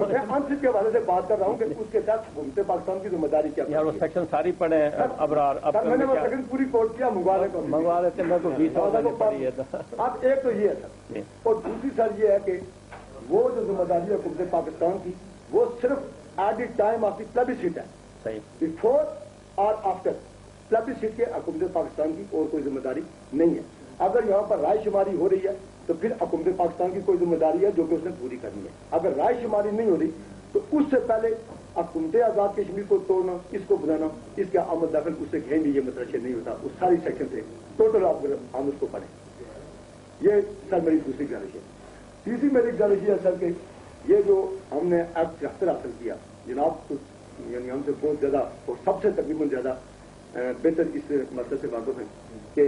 मैं अनसिफ के हवाले से बात कर रहा हूँ कि उसके तहत हुकूमत पाकिस्तान की जिम्मेदारी क्या यार वो सेक्शन सारी पढ़े अबरार। अब मैंने वो सेक्शन पूरी कोट किया, मंगवा लेते मैं तो 20 साल पढ़ी है। अब एक तो ये है सर, और दूसरी सर ये है कि वो जो जिम्मेदारी है हुकूमत पाकिस्तान की वो सिर्फ eight the time of the plebiscite है। सही। बिफोर और आफ्टर प्लेबिसिट के हुकूमत पाकिस्तान की और कोई जिम्मेदारी नहीं है। अगर यहाँ पर राय शुमारी हो रही है तो फिर हुकूमत पाकिस्तान की कोई जिम्मेदारी है जो कि उसने पूरी करनी है। अगर राय शुमारी नहीं हो रही तो उससे पहले हुकूमत आजाद कश्मीर को तोड़ना, इसको बनाना, इसका आमद दाखिल उससे कहीं भी ये मतलब नहीं होता। उस सारी सेक्शन से टोटल हम उसको पढ़ें। ये सर मेरी दूसरी गुजारिश है। तीसरी मेरी गुजारिश है सर कि ये जो हमने एक्ट 73 हासिल किया जनाब, तो यानी हमसे बहुत ज्यादा और सबसे तकरीबन ज्यादा बेहतर इस मसले से वाकिफ है कि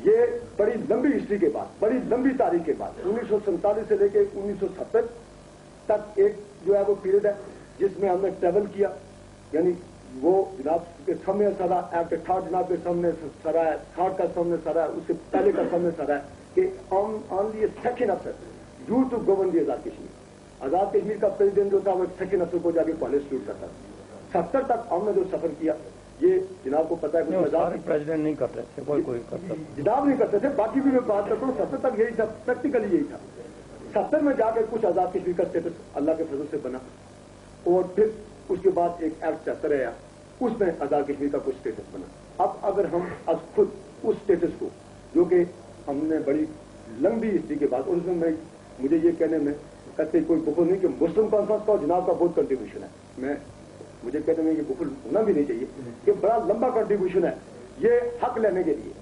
ये बड़ी लंबी हिस्ट्री के बाद, बड़ी लंबी तारीख के बाद 1947 से लेकर 1970 तक एक जो है वो पीरियड है जिसमें हमने ट्रेवल किया, यानी वो जनाब के सामने सरा एक्ट थर्ड जनाब के सामने सरा है, थर्ड का सामने सरा है, उससे पहले का सामने सरा है कि ऑनली सेकेंड अफसर ड्यू टू गवर्न दी आजाद कश्मीर। आजाद कश्मीर का प्रेसिडेंट जो था वो सेकेंड अफसर को जाके पहले सल्यूट करता था। 70 तक हमने जो सफर किया, ये जनाब को पता है कुछ आजाद प्रेसिडेंट नहीं करते थे, कोई करता जनाब नहीं करते थे, बाकी भी मैं बात करता हूँ 70 तक यही था, प्रैक्टिकली यही था। 70 में जाकर कुछ आजाद कश्मीर का स्टेटस अल्लाह के फजल से बना और फिर उसके बाद एक एक्ट 73 आया, उसमें आजाद कश्मीर का कुछ स्टेटस बना। अब अगर हम अब खुद उस स्टेटस को जो कि हमने बड़ी लंबी हिस्ट्री के बाद, और उसमें मुझे ये कहने में कहते कोई बुखल नहीं कि मुस्लिम कॉन्फ्रेंस का जनाब का बहुत कंट्रीब्यूशन है, मुझे कहने में ये बुखल होना भी नहीं चाहिए कि बड़ा लंबा कंट्रीब्यूशन है ये हक लेने के लिए,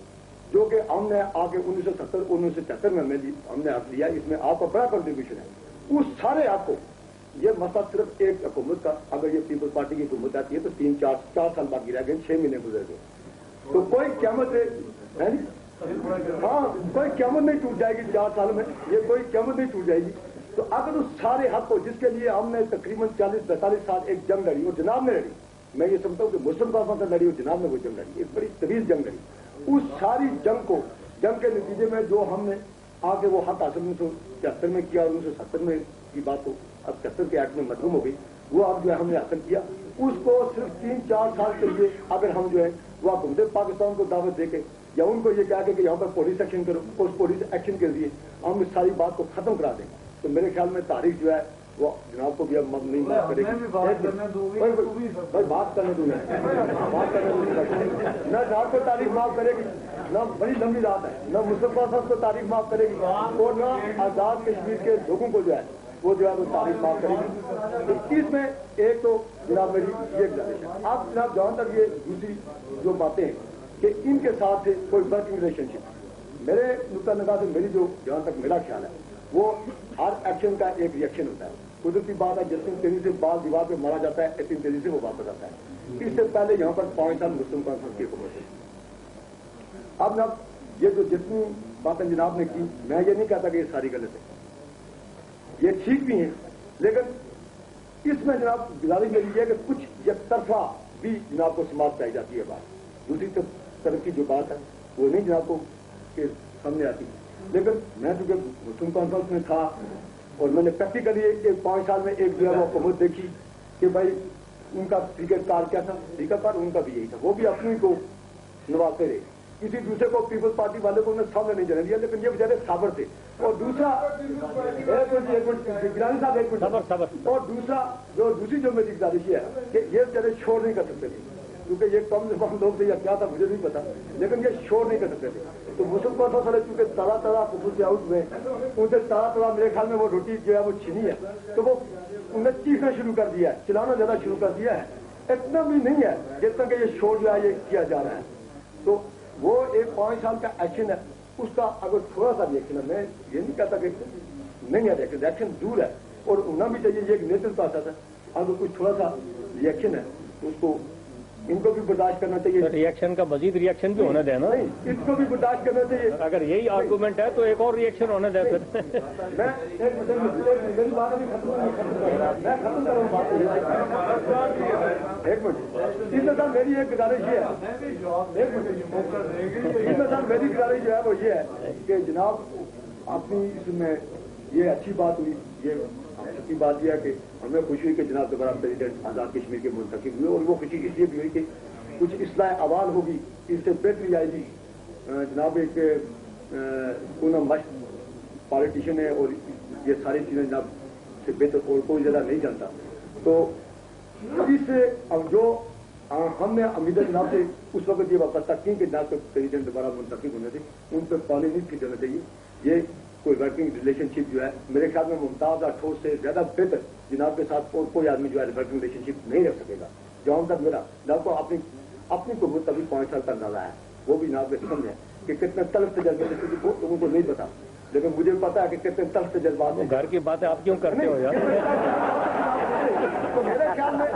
जो कि हमने आगे 1970-1973 में हमने हक लिया, इसमें आपका बड़ा कंट्रीब्यूशन है। उस सारे हक को, ये मसला सिर्फ एक हुकूमत का, अगर ये पीपल्स पार्टी की हुकूमत आती है तो 3-4 साल बाकी रह गए, 6 महीने गुजर गए, तो कोई क़यामत है, हाँ कोई क़यामत नहीं टूट जाएगी 4 साल में, ये कोई क़यामत नहीं टूट जाएगी। तो अगर उस सारे हक को जिसके लिए हमने तकरीबन 40-45 साल एक जंग लड़ी, और जनाब ने लड़ी, मैं ये समझता हूँ कि मुस्लिम कॉन्फ्रेंस ने लड़ी और जनाब ने वो जंग लड़ी, एक बड़ी तवील जंग लड़ी, उस सारी जंग के नतीजे में जो हमने आगे वो हक हासिल 1973 में किया और 1970 में की बात हो अब 73 के एक्ट में मजलूम हो गई, वो अब जो है हमने हासिल किया, उसको सिर्फ 3-4 साल के लिए अगर हम जो है वो हुकूमत पाकिस्तान को दावत देके या उनको ये कह के कि यहाँ पर पुलिस एक्शन करो, उस पुलिस एक्शन के लिए हम इस सारी बात को खत्म करा दें, तो मेरे ख्याल में तारीख जो है वो जनाब को भी अब नहीं माफ करेगी। भाई बात करने दूंगा, बात करने दूंगा, न जनाब को तारीख माफ करेगी, न बड़ी लंबी रात है, न मुस्लिम कॉन्फ्रेंस को तारीख माफ करेगी, और न आजाद कश्मीर के लोगों को जो है वो तारीख माफ करेगी। इसमें एक तो जनाब मेरी ये गुजारिश है। आप जनाब जहां तक ये दूसरी जो बातें हैं कि इनके साथ कोई वर्किंग रिलेशनशिप, मेरे नुक्ता निगाह से मेरी जो जहां तक मेरा ख्याल है वो हर एक्शन का एक रिएक्शन होता है। कुदरती बात है, जितनी तेजी से बाल दीवार पे मारा जाता है इतनी तेजी से वो वापस आता है। इससे पहले यहाँ पर 5 साल मुस्लिम कॉन्फ्रेंस की हुकूमत थी। अब जनाब ये जो जितनी बातें जनाब ने की, मैं ये नहीं कहता कि ये सारी गलत है, ये ठीक भी हैं, लेकिन इसमें जनाब गुजारिश मेरी है कि कुछ एक तरफा भी जनाब को समाप्त पाई जाती है बात, दूसरी तरफ की जो बात है वो नहीं जनाब को के सामने आती। लेकिन मैं चूंकि मुस्लिम कॉन्फ्रेंस में था और मैंने प्रैक्टिकली एक 5 साल में एक जो है वो हुकूमत देखी कि भाई उनका तरीक़ाकार क्या था, तरीक़ाकार उनका भी यही था, वो भी अपनी को नवाते रहे, किसी दूसरे को पीपल्स पार्टी वाले को उन्हें सामने नहीं जाने दिया, लेकिन ये बेचारे साबर थे। और दूसरा गिलानी साहब एक मिनट, और दूसरी जो मेरी गुजारिश है कि ये बेचारे शोर नहीं कर सकते थे, क्योंकि ये कम से कम लोग थे या क्या था मुझे नहीं पता, लेकिन ये शोर नहीं कर सकते थे। तो मुस्लिम कॉन्फ्रेंस वाले चूंकि तड़ा खुशूस आउट में उनसे तड़ा मेरे ख्याल में वो रोटी जो है वो छीनी है, तो वो उन्हें चीखना शुरू कर दिया है, चिल्लाना ज्यादा शुरू कर दिया है, इतना भी नहीं है जितना कि ये शोर जो है ये किया जा रहा है। तो वो एक 5 साल का एक्शन है, उसका अगर थोड़ा सा रिएक्शन है, मैं ये नहीं कहता कि नहीं है रिएक्शन दूर है और होना भी चाहिए, ये एक नेचुरल प्रोसेस है। अगर कुछ थोड़ा सा रिएक्शन है तो उसको इनको भी बर्दाश्त करना चाहिए, रिएक्शन का मजीद रिएक्शन भी होने देना, नहीं इसको भी बर्दाश्त करना चाहिए। अगर यही आर्गूमेंट है तो एक और रिएक्शन होने दे फिर। मैं एक मिनट मेरी बात अभी खत्म नहीं, मैं खत्म करूँ बात, एक मिनट। इसमें सर मेरी एक गुजारिश ये है, एक मिनट, इसमें सर मेरी गुजारिश जो है वो ये है कि जनाब अपनी इसमें ये अच्छी बात हुई, ये अच्छी बात यह है कि हमें खुशी हुई कि जनाब दोबारा प्रेसिडेंट आजाद कश्मीर के मुंतखब हुए, और वो खुशी इसलिए भी हुई कि कुछ इस्लाह अवाल होगी, इससे बेहतरी आएगी। जनाब एक पूनम मश्क पॉलिटिशियन है और ये सारी चीजें जनाब से बेहतर और कोई ज्यादा नहीं जानता, तो इससे अब जो हमने अमीर जनाब से उस वक्त ये वापस की कि जनाब प्रेसिडेंट दोबारा मुंतखब होने थे, उन पर पानी नहीं खींचना चाहिए। ये कोई वर्किंग रिलेशनशिप जो है मेरे ख्याल में मुमताज और ठोस से ज्यादा बेहतर जनाब के साथ और कोई आदमी जो है वर्किंग रिलेशनशिप नहीं रख सकेगा। जहां तक मेरा जनाब को अपनी कुव्वत अभी 5 साल का अंदाजा है, वो भी जनाब के समझ है कि कितने तल्ख तजर्बे लोगों को नहीं पता, लेकिन मुझे पता है कि कितने तल्ख तजर्बात हैं। घर की बातें आप क्यों करते हो यार? तो मेरे ख्याल में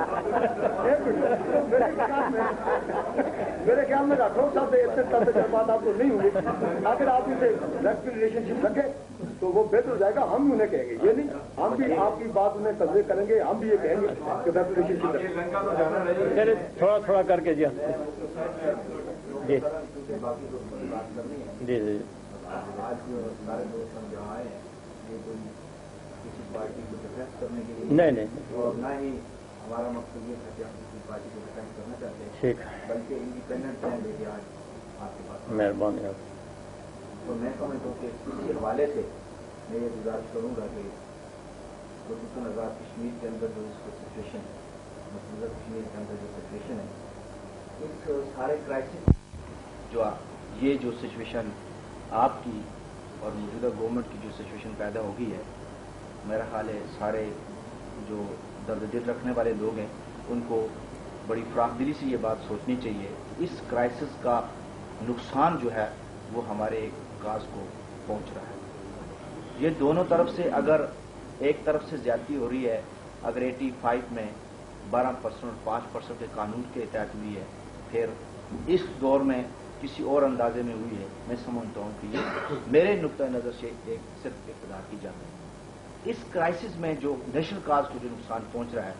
मेरे ख्याल में राठौर साहब से इतने तल्ख तजर्बात आपको नहीं होंगे अगर आप इसे वर्किंग रिलेशनशिप रखें तो वो बेहतर हो जाएगा। हम भी उन्हें कहेंगे, ये नहीं हम भी आपकी बात उन्हें कन्वे करेंगे, हम भी ये कहेंगे कि डेपुटेशन की तरफ चलिए थोड़ा थोड़ा करके जी जी जी जी आज सारे दोस्त हम जहाँ आए हैं ये कोई किसी पार्टी को डिफेंस करने के लिए नहीं और ना ही हमारा मकसद ये था कि हम किसी पार्टी को डिफेंस करना चाहते हैं, ठीक बल्कि इंडिपेंडेंट हैं लेके आज आपके पास। मेहरबानी आप तो मैं समझता हूँ कि इसी हवाले से मैं ये गुजारिश करूँगा कि खसूसन आज़ाद कश्मीर के अंदर जो इसको सिचुएशन है, मौजूदा कश्मीर के अंदर जो सिचुएशन है, इस सारे क्राइसिस ये जो सिचुएशन आपकी और मौजूदा गवर्नमेंट की जो सिचुएशन पैदा हो गई है, मेरा ख्याल है सारे जो दर्द दिल रखने वाले लोग हैं उनको बड़ी फ्राखदिली से ये बात सोचनी चाहिए। इस क्राइसिस का नुकसान जो है वो हमारे काज को पहुंच रहा है। ये दोनों तरफ से, अगर एक तरफ से ज्यादती हो रही है, अगर 85 में 12% और 5% के कानून के तहत हुई है, फिर इस दौर में किसी और अंदाजे में हुई है, मैं समझता हूं कि ये मेरे नुक्ता नजर से एक सिर्फ इक़्तिदार की जाती है। इस क्राइसिस में जो नेशनल काज को जो नुकसान पहुंच रहा है,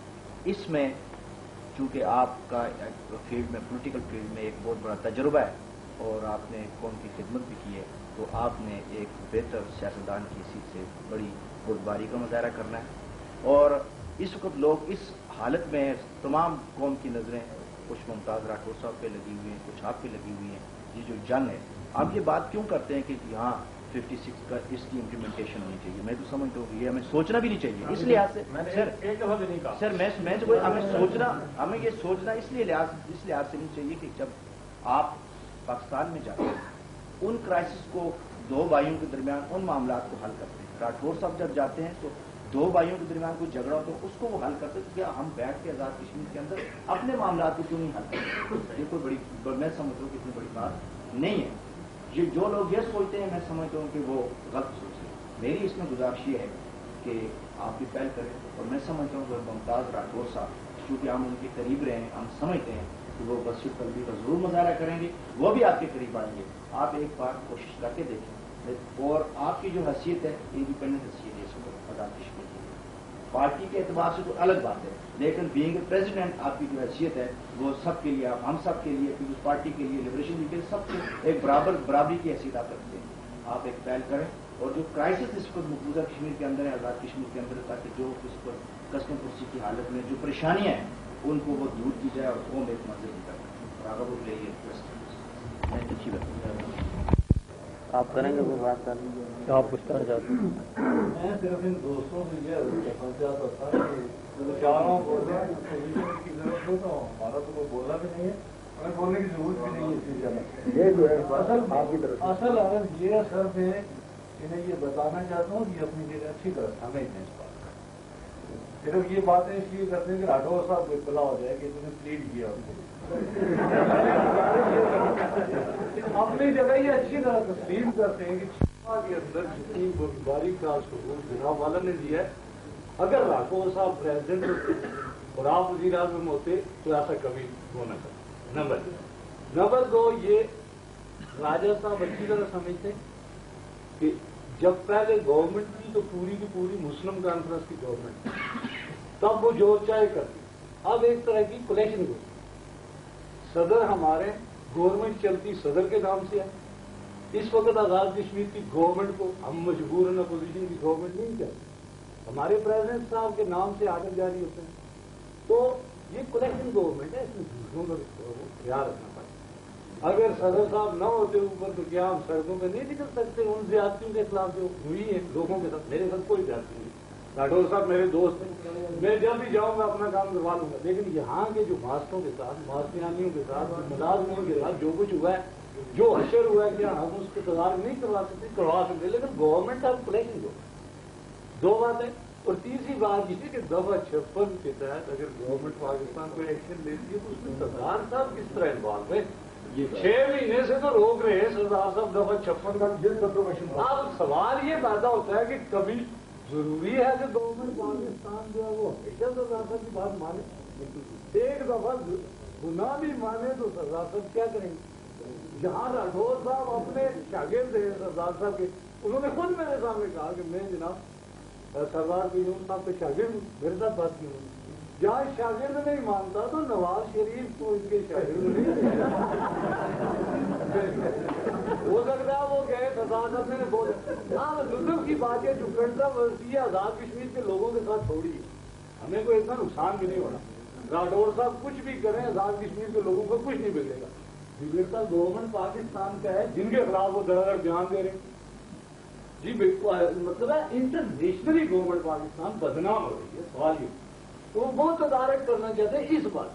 इसमें चूंकि आपका फील्ड में, पॉलिटिकल फील्ड में एक बहुत बड़ा तजुर्बा है और आपने कौम की खिदमत भी की है, तो आपने एक बेहतर सियासतदान की हैसियत से बड़ी बुर्दबारी का मुजाहरा करना है। और इस वक्त लोग इस हालत में, तमाम कौम की नजरें कुछ मुमताज राठौर साहब पे लगी हुई हैं, कुछ आप पे लगी हुई हैं। ये जो जंग है, आप ये बात क्यों करते हैं कि यहाँ 56 का इसकी इम्प्लीमेंटेशन होनी चाहिए? मैं तो समझता हूँ कि ये हमें सोचना भी नहीं चाहिए। इस लिहाज से सर एक दफा भी नहीं कहा सर मैं तो हमें ये सोचना इस लिहाज से नहीं चाहिए कि जब आप पाकिस्तान में जाते हैं, उन क्राइसिस को दो भाइयों के दरमियान उन मामला को हल करते हैं। राठौर साहब जब जाते हैं तो दो भाइयों के दरमियान कोई झगड़ा हो तो उसको वो हल करते हैं। क्या हम बैठ के आजाद कश्मीर के अंदर अपने मामला को क्यों नहीं हल करते? ये कोई बड़ी, मैं समझता हूँ कि इतनी बड़ी बात नहीं है। ये जो लोग ये सोचते हैं, मैं समझता हूँ कि वो गलत सोचते हैं। मेरी इसमें गुजारिश ये है कि आप भी पहल करें, और मैं समझता हूँ कि मुमताज राठौर साहब, क्योंकि हम उनके करीब रहे हैं, हम समझते हैं कि वो बसीर तलबी का जरूर मुजाहरा करेंगे, वो भी आपके करीब आएंगे। आप एक बार कोशिश करके देखें, और आपकी जो हैसियत है, इंडिपेंडेंट हैसियत है इस वक्त आजाद कश्मीर की, पार्टी के एतबार से तो अलग बात है, लेकिन बीइंग प्रेसिडेंट आपकी जो हैसियत है वो सबके लिए, आप हम सब के लिए, पीपल्स पार्टी के लिए, लिबरेशन लीग के लिए, सबके एक बराबरी की हैसियत आप रखते हैं। आप एक पहल करें, और जो क्राइसिस इस वक्त मौजूदा कश्मीर के अंदर है, आजाद कश्मीर के अंदर, ताकि जो इस पर कस्टम कुर्सी की हालत में जो परेशानियां हैं उनको वो दूर की जाए और कौम एक मंजिल निकल और आगे वो ले अच्छी बात आप करेंगे कोई बात कर लीजिए। आप कुछ कहना चाहते हैं? मैं सिर्फ इन दोस्तों से ये कहना चाहता था कि चारों बोलने की जरूरत है, तो हमारा तो कोई बोलना भी नहीं है, हमें बोलने की जरूरत भी नहीं है इस चीज। ये जो है असल अर्ज ये सिर्फ है कि मैं ये बताना चाहता हूँ कि अपनी जगह अच्छी तरह समझते हैं इस बात को। सिर्फ ये बातें इसलिए करते हैं कि राठौर साहब को इत्तला हो जाए कि तुमने प्लीड किया उनको। अपनी जगह ये अच्छी तरह तस्लीम करते हैं कि छिपा के अंदर जितनी बुर्दबारी का सबूत जनाब वाला ने दिया है, अगर राठौर साहब प्रेसिडेंट होते और आप वजीर आजम होते तो ऐसा कभी होना था। नंबर दो, ये राजा साहब अच्छी तरह समझते कि जब पहले गवर्नमेंट थी तो पूरी की पूरी मुस्लिम कॉन्फ्रेंस की गवर्नमेंट थी, तब वो जो चाहे करती। अब एक तरह की कलेक्शन हुई, सदर हमारे, गवर्नमेंट चलती सदर के नाम से है। इस वक्त आजाद कश्मीर की गवर्नमेंट को हम मजबूरन अपोजिशन की गवर्नमेंट नहीं चाहते, हमारे प्रेसिडेंट साहब के नाम से आर्डर जारी होते हैं। तो ये कलेक्शन गवर्नमेंट है, इसमें दूसरों का ख्याल रखना पड़ेगा। अगर सदर साहब न होते ऊपर तो क्या हम सड़कों पर नहीं निकल सकते? उन ज्यादतियों के खिलाफ जो हुई है लोगों के साथ, मेरे साथ कोई ज्यादती नहीं। राठौर साहब मेरे दोस्त हैं, मैं जब भी जाऊंगा अपना काम करवा लूंगा, लेकिन यहाँ के जो मास्टरों के साथ, मास्टियानियों के साथ, मुलाजमों के साथ जो कुछ हुआ है, जो हशर हुआ है, क्या हम उसको तदार नहीं करवा सकते, लेकिन गवर्नमेंट का कलेक्शन दो। दो बात है। और तीसरी बात ये कि दफा 56 के तहत अगर गवर्नमेंट पाकिस्तान को एक्शन लेती है तो उसमें सरदार साहब किस तरह इन्वॉल्व है? 6 महीने से तो रोक रहे हैं सरदार साहब दफा 56 का। अब सवाल ये पैदा होता है कि कभी जरूरी है कि गवर्नमेंट पाकिस्तान जो है वो हमेशा सरदार साहब की बात माने। एक दफा गुनाह भी माने तो सरदार साहब क्या करेंगे? जहां राठौर साहब अपने शागिर्द हैं सरदार साहब के, उन्होंने खुद मेरे सामने कहा कि मैं जनाब सरदार क़यूम साहब के शागिर्द हूँ, मेरे साथ बात की उन्होंने। जहाँ शागिर्द नहीं मानता तो नवाज शरीफ को इनके शागिर्द नहीं हो सकता है वो गए सदाकत ने बोले। हाँ, लुत्फ की बात है, जो कंट्रोवर्सी है आजाद कश्मीर के लोगों के साथ छोड़ी है, हमें कोई इतना नुकसान भी नहीं हो रहा। राठौर साहब कुछ भी करें, आजाद कश्मीर के लोगों को कुछ नहीं बिगड़ेगा। बिगड़ता गवर्नमेंट पाकिस्तान का है जिनके खिलाफ वो धड़ाधड़ बयान दे रहे हैं। जी मतलब है इंटरनेशनली गवर्नमेंट पाकिस्तान बदनाम हो रही है। सवाल ये तो वो तदारक करना चाहते हैं इस बात,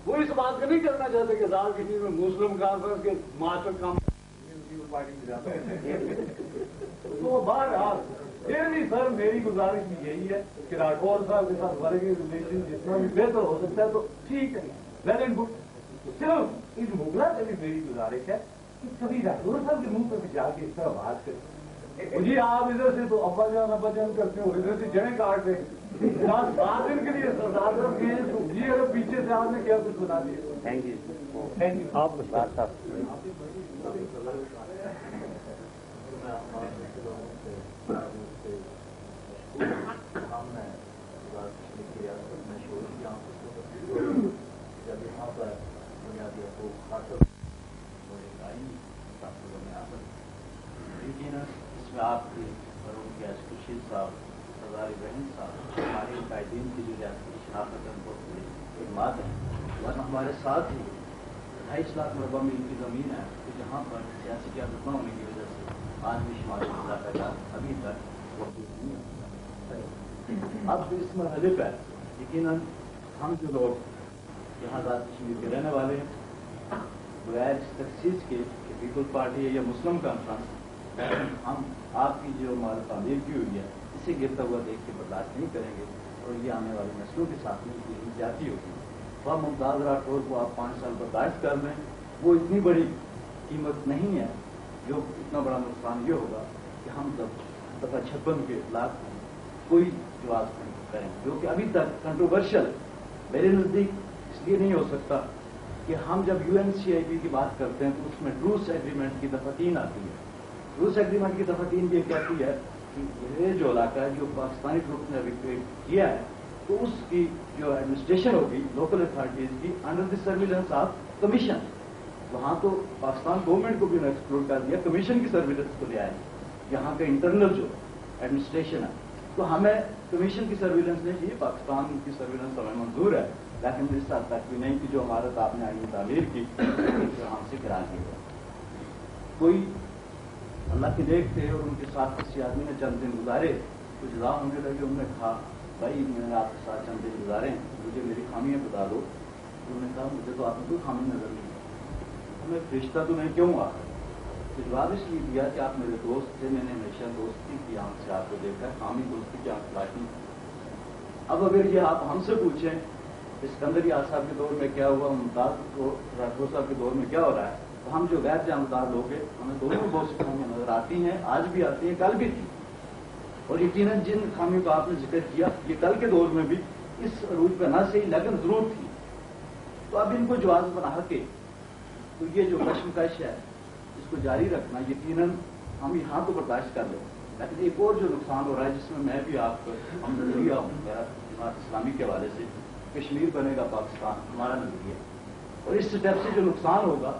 वो इस बात को नहीं करना चाहते कि आजाद कश्मीर में मुस्लिम कॉन्फ्रेंस के मास्टर काम पार्टी में जाते हैं। तो बहरहाल ये नहीं सर, मेरी गुजारिश भी यही है कि राठौर साहब के साथ वर्गीय रिलेशन जितना भी बेहतर हो सकता है तो ठीक है, वेल एंड गुड। सिर्फ इस मुगला से भी मेरी गुजारिश है कि कभी राठौर साहब के मुंह पर भी जाके इस तरह बात करें। जी आप इधर से तो अब्बा जान करते हो, इधर से जड़ें काट रहे हैं। 7 दिन के लिए सरदार साहब गए तो जी अगर पीछे से आपने क्या कुछ बना दिया। Thank you. आप बात साहब जब यहाँ पर बुनियादी हकूक हासिल लेकिन इसमें आपके फरूक गैस खुर्शीद साहब, सरदार इब्राहिम साहब, हमारे कायदीन की जो रियासती शनाख्त है बहुत बड़ी खिदमत है। वरना हमारे साथ ही 2.5 लाख मरबा मील की ज़मीन है कि जहाँ पर सियासी क़यादत न होने की वजह से आदमी शुमारी इलाका का अभी तक वसूल नहीं होता। अब इस मरहले पर यकीनन हम जो लोग यहाँ आज़ाद कश्मीर के रहने वाले हैं, बगैर इस तखसीस के पीपल्स पार्टी है या मुस्लिम कॉन्फ्रेंस, हम आपकी जो हमारी तामीर की हुई है इसे गिरता हुआ देख के बर्दाश्त नहीं करेंगे और ये आने वाली नस्लों के साथ में यही जाती होगी। तो आप मुमताज़ राठौर को आप 5 साल बर्दाश्त कर लें, वो इतनी बड़ी कीमत नहीं है। जो इतना बड़ा नुकसान ये होगा कि हम जब दफा 56 के खिलाफ कोई जवाब नहीं करें, जो कि अभी तक कंट्रोवर्शियल मेरे नज़दीक इसलिए नहीं हो सकता कि हम जब UNCIP की बात करते हैं तो उसमें ट्रूस एग्रीमेंट की दफा 3 आती है। ट्रूस एग्रीमेंट की दफा 3 ये कहती है कि ये जो इलाका है जो पाकिस्तानी ट्रूप ने रिक्वेट किया है तो उसकी जो एडमिनिस्ट्रेशन होगी लोकल अथॉरिटीज की under the surveillance of commission. वहां तो पाकिस्तान गवर्नमेंट को भी एक्सक्लूड कर दिया, कमीशन की सर्विलेंस को ले आए। यहाँ का इंटरनल जो एडमिनिस्ट्रेशन है तो हमें कमीशन की सर्विलेंस नहीं चाहिए, पाकिस्तान की सर्विलेंस हमें मंजूर है, लेकिन इस हद तक भी नहीं कि जो हमारा आपने आईनी तामीर की हमसे करा दी है। कोई अल्लाह के नेक थे और उनके साथ किसी आदमी ने चंद दिन गुजारे, कुछ जुदा होने लगे, उन्होंने कहा भाई मैंने आपके साथ चंद दिन गुजारे, मुझे मेरी खामियां बता दो। उन्होंने कहा मुझे तो आपने कोई खामी नजर नहीं है, हमें रिश्ता तो मैं क्यों आ। तो जवाब इसलिए दिया कि आप मेरे दोस्त थे, मैंने हमेशा दोस्ती की आंख से आपको देखा, खामी दोस्ती की आंख लाटी। अब अगर ये आप हमसे पूछें सिकंदर याद साहब के दौर में क्या हुआ, मुमताज राठौर साहब के दौर में क्या हो रहा है, तो हम जो गैर जानदार लोग हैं हमें दोनों बहुत सी खामियां नजर आती हैं, आज भी आती हैं, कल भी थी। और यकीनन जिन खामियों का आपने जिक्र किया ये कल के दौर में भी इस रूट पर न सही लेकिन जरूर थी। तो अब इनको जवाब बना के तो ये जो कश्मकश है इसको जारी रखना यकीनन हम यहाँ तो बर्दाश्त कर लें, लेकिन एक और जो नुकसान हो रहा है जिसमें मैं भी आपको हम नजरिया हूँ मेरा जमात इस्लामी के हवाले से, कश्मीर बनेगा पाकिस्तान हमारा नजरिया, और इस स्टेप से जो नुकसान होगा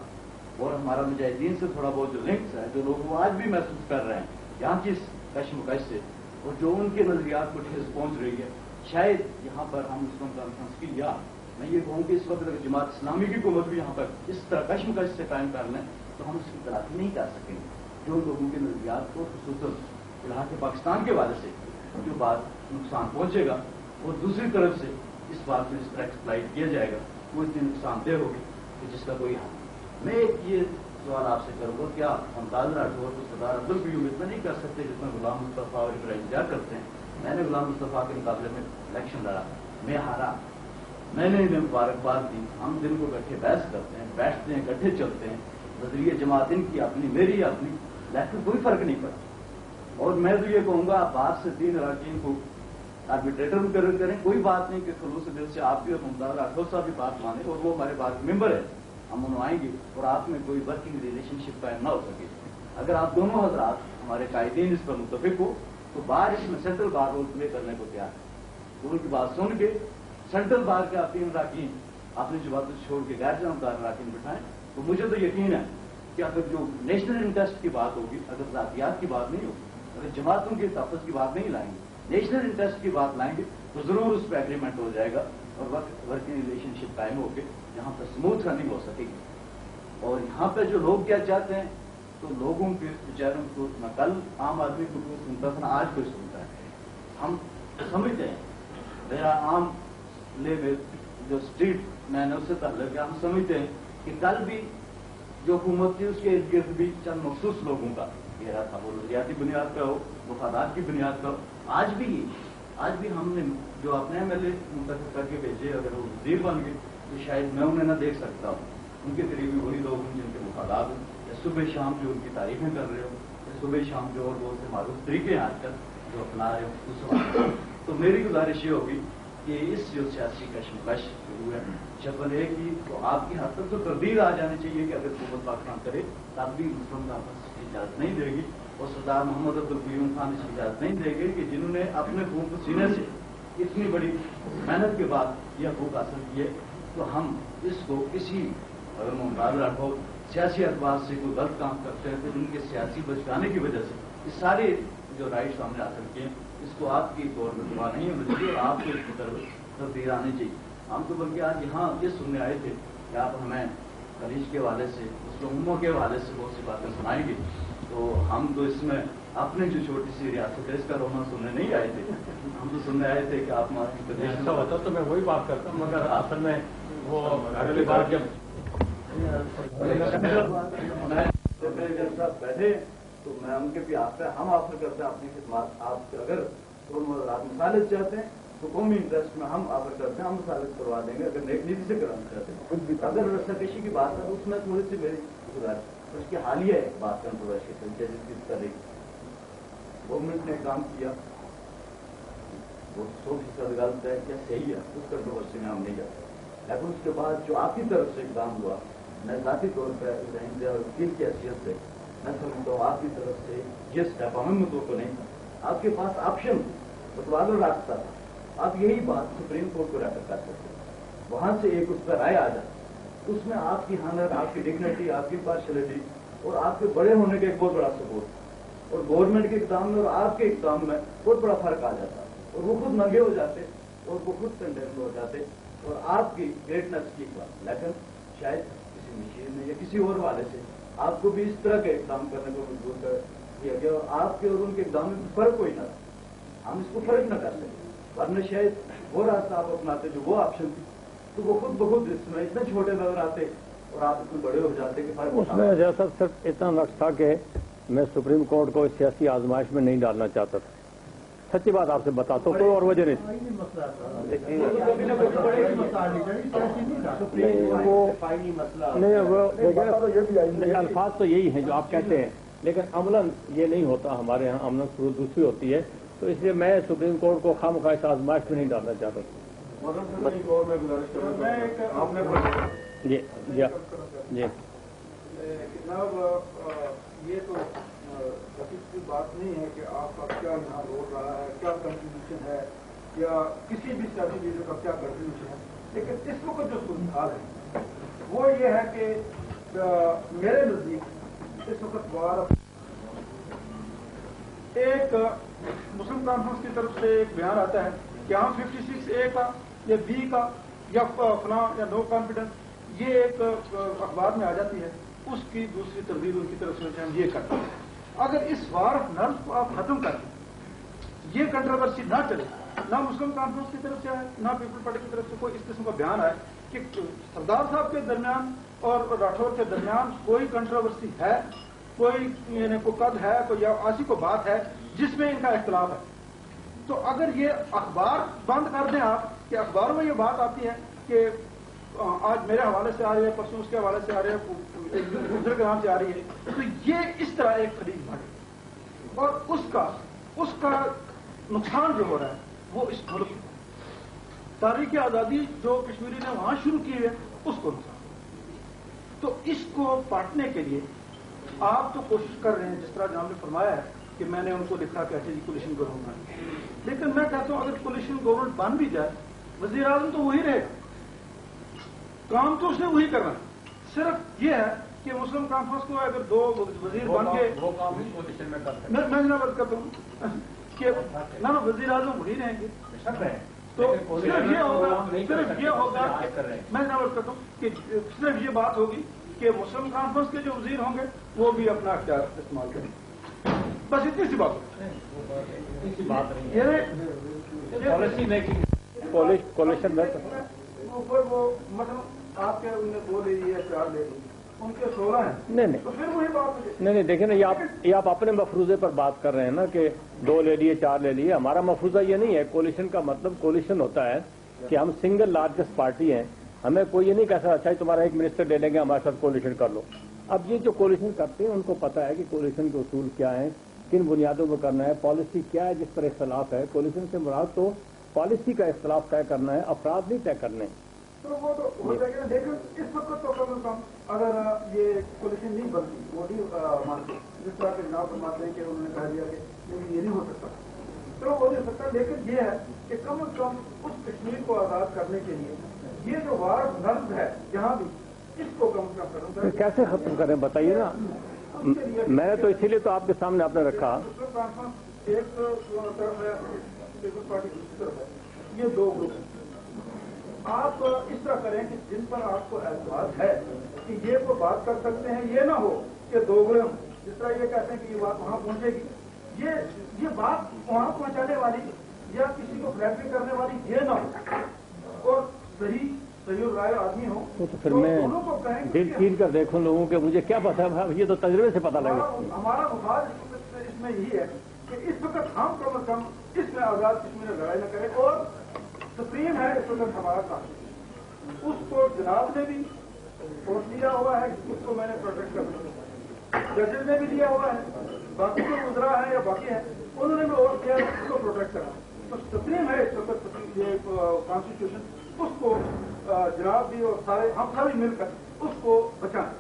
और हमारा मुजाहिदीन से थोड़ा बहुत जो लिंक्स है जो लोग वो आज भी महसूस कर रहे हैं यहाँ की इस कश्मकश से, और जो उनके नजरियात को ठेस पहुंच रही है, शायद यहाँ पर हम मुस्लिम कॉन्फ्रेंस की या मैं ये कहूँ कि इस वक्त अगर जमात इस्लामी की हुकूमत भी यहाँ पर इस तरह कश्मकश से कायम कर लें तो हम उसकी तलाशी नहीं कर सकेंगे। जो लोगों के नजरियात को खुसूसन इलाके के पाकिस्तान के हवाले से जो बात नुकसान पहुंचेगा और दूसरी तरफ से इस बात को इस तरह एक्सप्लाइट किया जाएगा वो इतनी नुकसानदेह होगी कि जिसका कोई हाल नहीं। मैं एक ये सवाल आपसे करूँगा, क्या मुमताज राठौर को सरदार अब्दुल क़यूम इतना नहीं कर सकते जितना गुलाम मुस्तफ़ा और इब्राहिम जा करते हैं? मैंने गुलाम मुस्तफ़ा के मुकाबले में इलेक्शन लड़ा, मैं हारा, मैंने इन्हें मुबारकबाद दी, हम दिन को इकट्ठे बहस करते हैं, बैठते हैं, इकट्ठे चलते हैं, नजरिए जमात इनकी अपनी मेरी अपनी, लेकिन कोई फर्क नहीं पड़ा। और मैं तो ये कहूँगा आप बाहर से 3 अरकान को आर्बिट्रेटर मुकर्रर करें, कोई बात नहीं कि खलूस दिल से आप भी और मुमताज राठौर साहब भी बात माने और वो हमारे बात मेंबर है, हम उन्हें आएंगे और आप में कोई वर्किंग रिलेशनशिप कायम ना हो सके। अगर आप दोनों हजरात हमारे कायदीन इस पर मुतफिक हो तो बार इसमें सेंट्रल बार रोल प्ले करने को तैयार है। उनकी बात सुन के सेंट्रल बार के आपकी अराकीन आपने जो बात छोड़ के गैर जानकार अराकीन बिठाएं, तो मुझे तो यकीन है कि अगर जो नेशनल इंटरेस्ट की बात होगी, अगर जातियात की बात नहीं होगी, अगर जमातों की ताकत की बात नहीं लाएंगे, नेशनल इंटरेस्ट की बात लाएंगे, तो जरूर उस पर एग्रीमेंट हो जाएगा और वर्किंग रिलेशनशिप कायम होकर यहाँ पर स्मूथ रनिंग हो सकेगी। और यहाँ पे जो लोग क्या चाहते हैं, तो लोगों के विचारों को मैं कल आम आदमी को सुनता था, आज कोई सुनता है। हम समझते हैं, मेरा आम ले में जो स्ट्रीट मैन है उससे तल्लुक है, हम समझते हैं कि कल भी जो हुकूमत थी उसके इर्द गिर्द भी चंद मखसूस लोगों का घेरा था, वो नजरियाती बुनियाद का हो, मुफादात की बुनियाद का हो। आज भी हमने जो अपने MLA मुंतखब करके भेजे, अगर वो वजीर बन गए तो शायद मैं उन्हें न देख सकता हूँ। उनके करीबी वही लोग हैं जिनके मुफादात हैं, या सुबह शाम जो उनकी तारीफें कर रहे हो, या सुबह शाम जो और बहुत से मारूफ तरीके हैं आजकल जो अपना रहे हो उस वक्त। तो मेरी गुजारिश ये होगी कि इस जो सियासी कश्मकश शुरू है शक्ल है कि तो आपकी हद तक तो तरदीद आ जानी चाहिए कि अगर हुकूमत पाकिस्तान करे तब भी मुस्लिम कांफ्रेंस की इजाजत नहीं देगी और सरदार मोहम्मद अब्दुल कयूम खान इसकी इजाजत नहीं देंगे कि जिन्होंने अपने खून को सीने से इतनी बड़ी मेहनत के बाद यह हकूक हासिल किए, तो हम इसको किसी अगर मुबारक राठौर सियासी अखबार से कोई गलत काम करते हैं तो उनके सियासी बचकाने की वजह से ये सारे जो राइट सामने हासिल किए इसको आपकी गवर्नमेंट दुआ नहीं होनी चाहिए और आपको इसकी तरफ तब्दील आनी चाहिए। हम तो बल्कि आज यहाँ ये सुनने आए थे कि आप हमें खलीज के हवाले से मुस्लिमों के हवाले से बहुत सी बातें सुनाएंगे, तो हम तो इसमें अपने जो छोटी सी रियासत है इसका रोना सुनने नहीं आए थे। हम तो सुनने आए थे कि आप हमारे प्रदेश ऐसा होता तो मैं वही बात करता हूँ, मगर असल में वो अगली बार जब बैठे तो मैं उनके भी हम ऑफर करते हैं अपनी खिदमत। आप अगर आप मिसालत चाहते हैं तो कौमी इंटरेस्ट में हम ऑफर करते हैं, हम मिसालत करवा देंगे अगर नेक नीति से कराना चाहते हैं। अगर रस्साकशी की बात है तो उसमें थोड़ी सी मेरी गुजारिश उसकी हालिया है बात कंट्रोवर्शियल जिस तरह गवर्नमेंट ने काम किया वो 100% गलत है या सही है, उस कंट्रोवर्सी में हम नहीं जाते। लेकिन उसके बाद जो आपकी तरफ से इकदाम हुआ, मैं जाती तौर पर वकील की हैसियत से मैं समझता हूँ आपकी तरफ से ये स्टेप अहम मुद्दों को नहीं था, आपके पास ऑप्शन बतवादल रास्ता था। आप यही बात सुप्रीम कोर्ट को रेफर कर सकते हैं, वहां से एक उस पर राय आ जाए, उसमें आपकी हालत, आपकी डिग्निटी, आपकी पार्शलिटी और आपके बड़े होने का एक बहुत बड़ा सपोर्ट और गवर्नमेंट के इक़दाम में और आपके इक़दाम में बहुत बड़ा फर्क आ जाता और वो खुद नंगे हो जाते और वो खुद कंडेम हो जाते और आपकी ग्रेटनेस की बात। लेकिन शायद किसी मशीन ने या किसी और वाले से आपको भी इस तरह के इक़दाम करने को मजबूर कर किया गया और आपके और उनके इक़दाम में फर्क कोई ना था, हम इसको फर्क न कर सके। वरना शायद वो रास्ता आप अपनाते जो वो ऑप्शन थी तो वो खुद बखुद इसमें इतने छोटे नजर आते और आप इतने बड़े हो जाते कि फर्क उसमें जैसा सिर्फ इतना नक्श था कि मैं सुप्रीम कोर्ट को सियासी आजमाइश में नहीं डालना चाहता था। सच्ची बात आपसे बताता हूँ, कोई और वजह नहीं नहीं, अल्फाज तो यही हैं जो आप कहते हैं, लेकिन अमलन ये नहीं होता। हमारे यहाँ अमलन सूरत दूसरी होती है, तो इसलिए मैं सुप्रीम कोर्ट को खामखा इस आजमाइश में नहीं डालना चाहता था। जी जी जी ये तो की बात नहीं है कि आपका क्या यहाँ रोल रहा है, क्या कंट्रीब्यूशन है या किसी भी सियासी लीडर का क्या कंट्रीब्यूशन है, लेकिन इस वक्त जो सूरत है वो ये है कि मेरे नजदीक इस वक्त वार एक मुस्लिम कॉन्फ्रेंस की तरफ से एक बयान आता है कि हम 56A का या B का या फला या नो कॉन्फिडेंस ये एक अखबार में आ जाती है, उसकी दूसरी तब्दील उनकी तरफ से हम ये करते हैं। अगर इस वार ऑफ नर्व को आप खत्म कर दें, ये कंट्रोवर्सी ना चले, ना मुस्लिम कॉन्फ्रेंस की तरफ से आए ना पीपल पार्टी की तरफ से कोई इस किस्म का बयान आए कि सरदार साहब के दरमियान और राठौर के दरमियान कोई कंट्रोवर्सी है, कोई कद है, कोई ऐसी को बात है जिसमें इनका इख्तलाफ है, तो अगर ये अखबार बंद कर दें आप कि अखबारों में ये बात आती है कि आज मेरे हवाले से आ रही है, परसों उसके हवाले से आ रही है, एक दूसरे के नाम से आ रही है, तो ये इस तरह एक खरीद बढ़े और उसका नुकसान जो हो रहा है वो इस मुल्क में तारीख आजादी जो कश्मीरी ने वहां शुरू की है उसको नुकसान। तो इसको पाटने के लिए आप तो कोशिश कर रहे हैं, जिस तरह जनाब ने फरमाया है कि मैंने उनको लिखा कि अच्छा जी कोलिशन गवर्नमेंट, लेकिन मैं कहता हूं अगर कोलिशन गवर्नमेंट बन भी जाए वजीर आजम तो वही रहेगा, काम तो उसने वही करना है। सिर्फ ये है कि मुस्लिम कॉन्फ्रेंस को अगर 2 वजीर बन के वो काम भी कोलिशन में करते हैं। मैं जनाब करता हूँ कि ना वजीर आजम वही रहेंगे, तो सिर्फ ये होगा मैं जनाब करता हूँ कि सिर्फ ये बात होगी कि मुस्लिम कॉन्फ्रेंस के जो वजीर होंगे वो भी अपना अख्तियार इस्तेमाल करेंगे, बस इतनी सी बात पॉलिसी मेकिंग कोलिशन में ऊपर वो मतलब आपके उनने 2 ले लिए 4 ले लिए, उनके 16 हैं। नहीं तो फिर वही बात नहीं देखिए ना, ये आप अपने मफरूजे पर बात कर रहे हैं ना कि 2 ले लिए 4 ले लिए। हमारा मफरूजा ये नहीं है। कोलिशन का मतलब कोलिशन होता है कि हम सिंगल लार्जेस्ट पार्टी हैं, हमें कोई ये नहीं कह सकता अच्छा तुम्हारा एक मिनिस्टर ले लेंगे हमारे साथ कोलिशन कर लो। अब ये जो कोलिशन करते हैं उनको पता है कि कोलिशन के उसूल क्या है, किन बुनियादों पर करना है, पॉलिसी क्या है जिस पर इख्तलाफ है। कोलिशन से मुराद तो पॉलिसी का इख्तलाफ तय करना है, अफराद नहीं तय करने। तो वो तो हो जाएगा, लेकिन इस वक्त तो कम से कम अगर ये कोलिशन नहीं बनती वो नहीं मानते, जिस तरह के जनाब फरमाते हैं कि उन्होंने कह दिया कि लेकिन ये नहीं हो सकता, तो हो नहीं सकता। लेकिन ये है कि कम से कम उस कश्मीर को आजाद करने के लिए ये जो वार नर्ज है जहां भी, इसको कम से कम करना कैसे खत्म करें बताइए ना। मैंने तो इसीलिए तो आपके सामने आपने रखा। एक तरफ है पीपल्स पार्टी, दूसरी तरफ है, ये 2 ग्रुप हैं। आप इस तरह करें कि जिन पर आपको एतबार है कि ये को बात कर सकते हैं, ये ना हो कि 2 ग्रुप जिस तरह ये कहते हैं कि ये बात वहां पहुंचेगी, ये बात वहां पहुंचाने वाली या किसी को फ्लैटरी करने वाली ये ना हो, और सही राय आदमी हो तो फिर मैं दिल चीर कर देखूं लोगों के, मुझे क्या पता है, ये तो तजर्बे से पता लगे। हमारा मुफाद इसमें यही है कि इस वक्त हम कम से कम इसमें आजाद कश्मीर में लड़ाई न करें, और सुप्रीम है इस वक्त हमारा काम, उसको जनाब ने भी वोट लिया हुआ है, उसको मैंने प्रोटेक्ट करना, जजेस ने भी लिया हुआ है, बाकी जो गुजरा है या बाकी है उन्होंने भी वोट दिया उसको प्रोटेक्ट करना। तो सुप्रीम है इस वक्त ये कॉन्स्टिट्यूशन, उसको जनाब भी और सारे हम सभी मिलकर उसको बचाएं।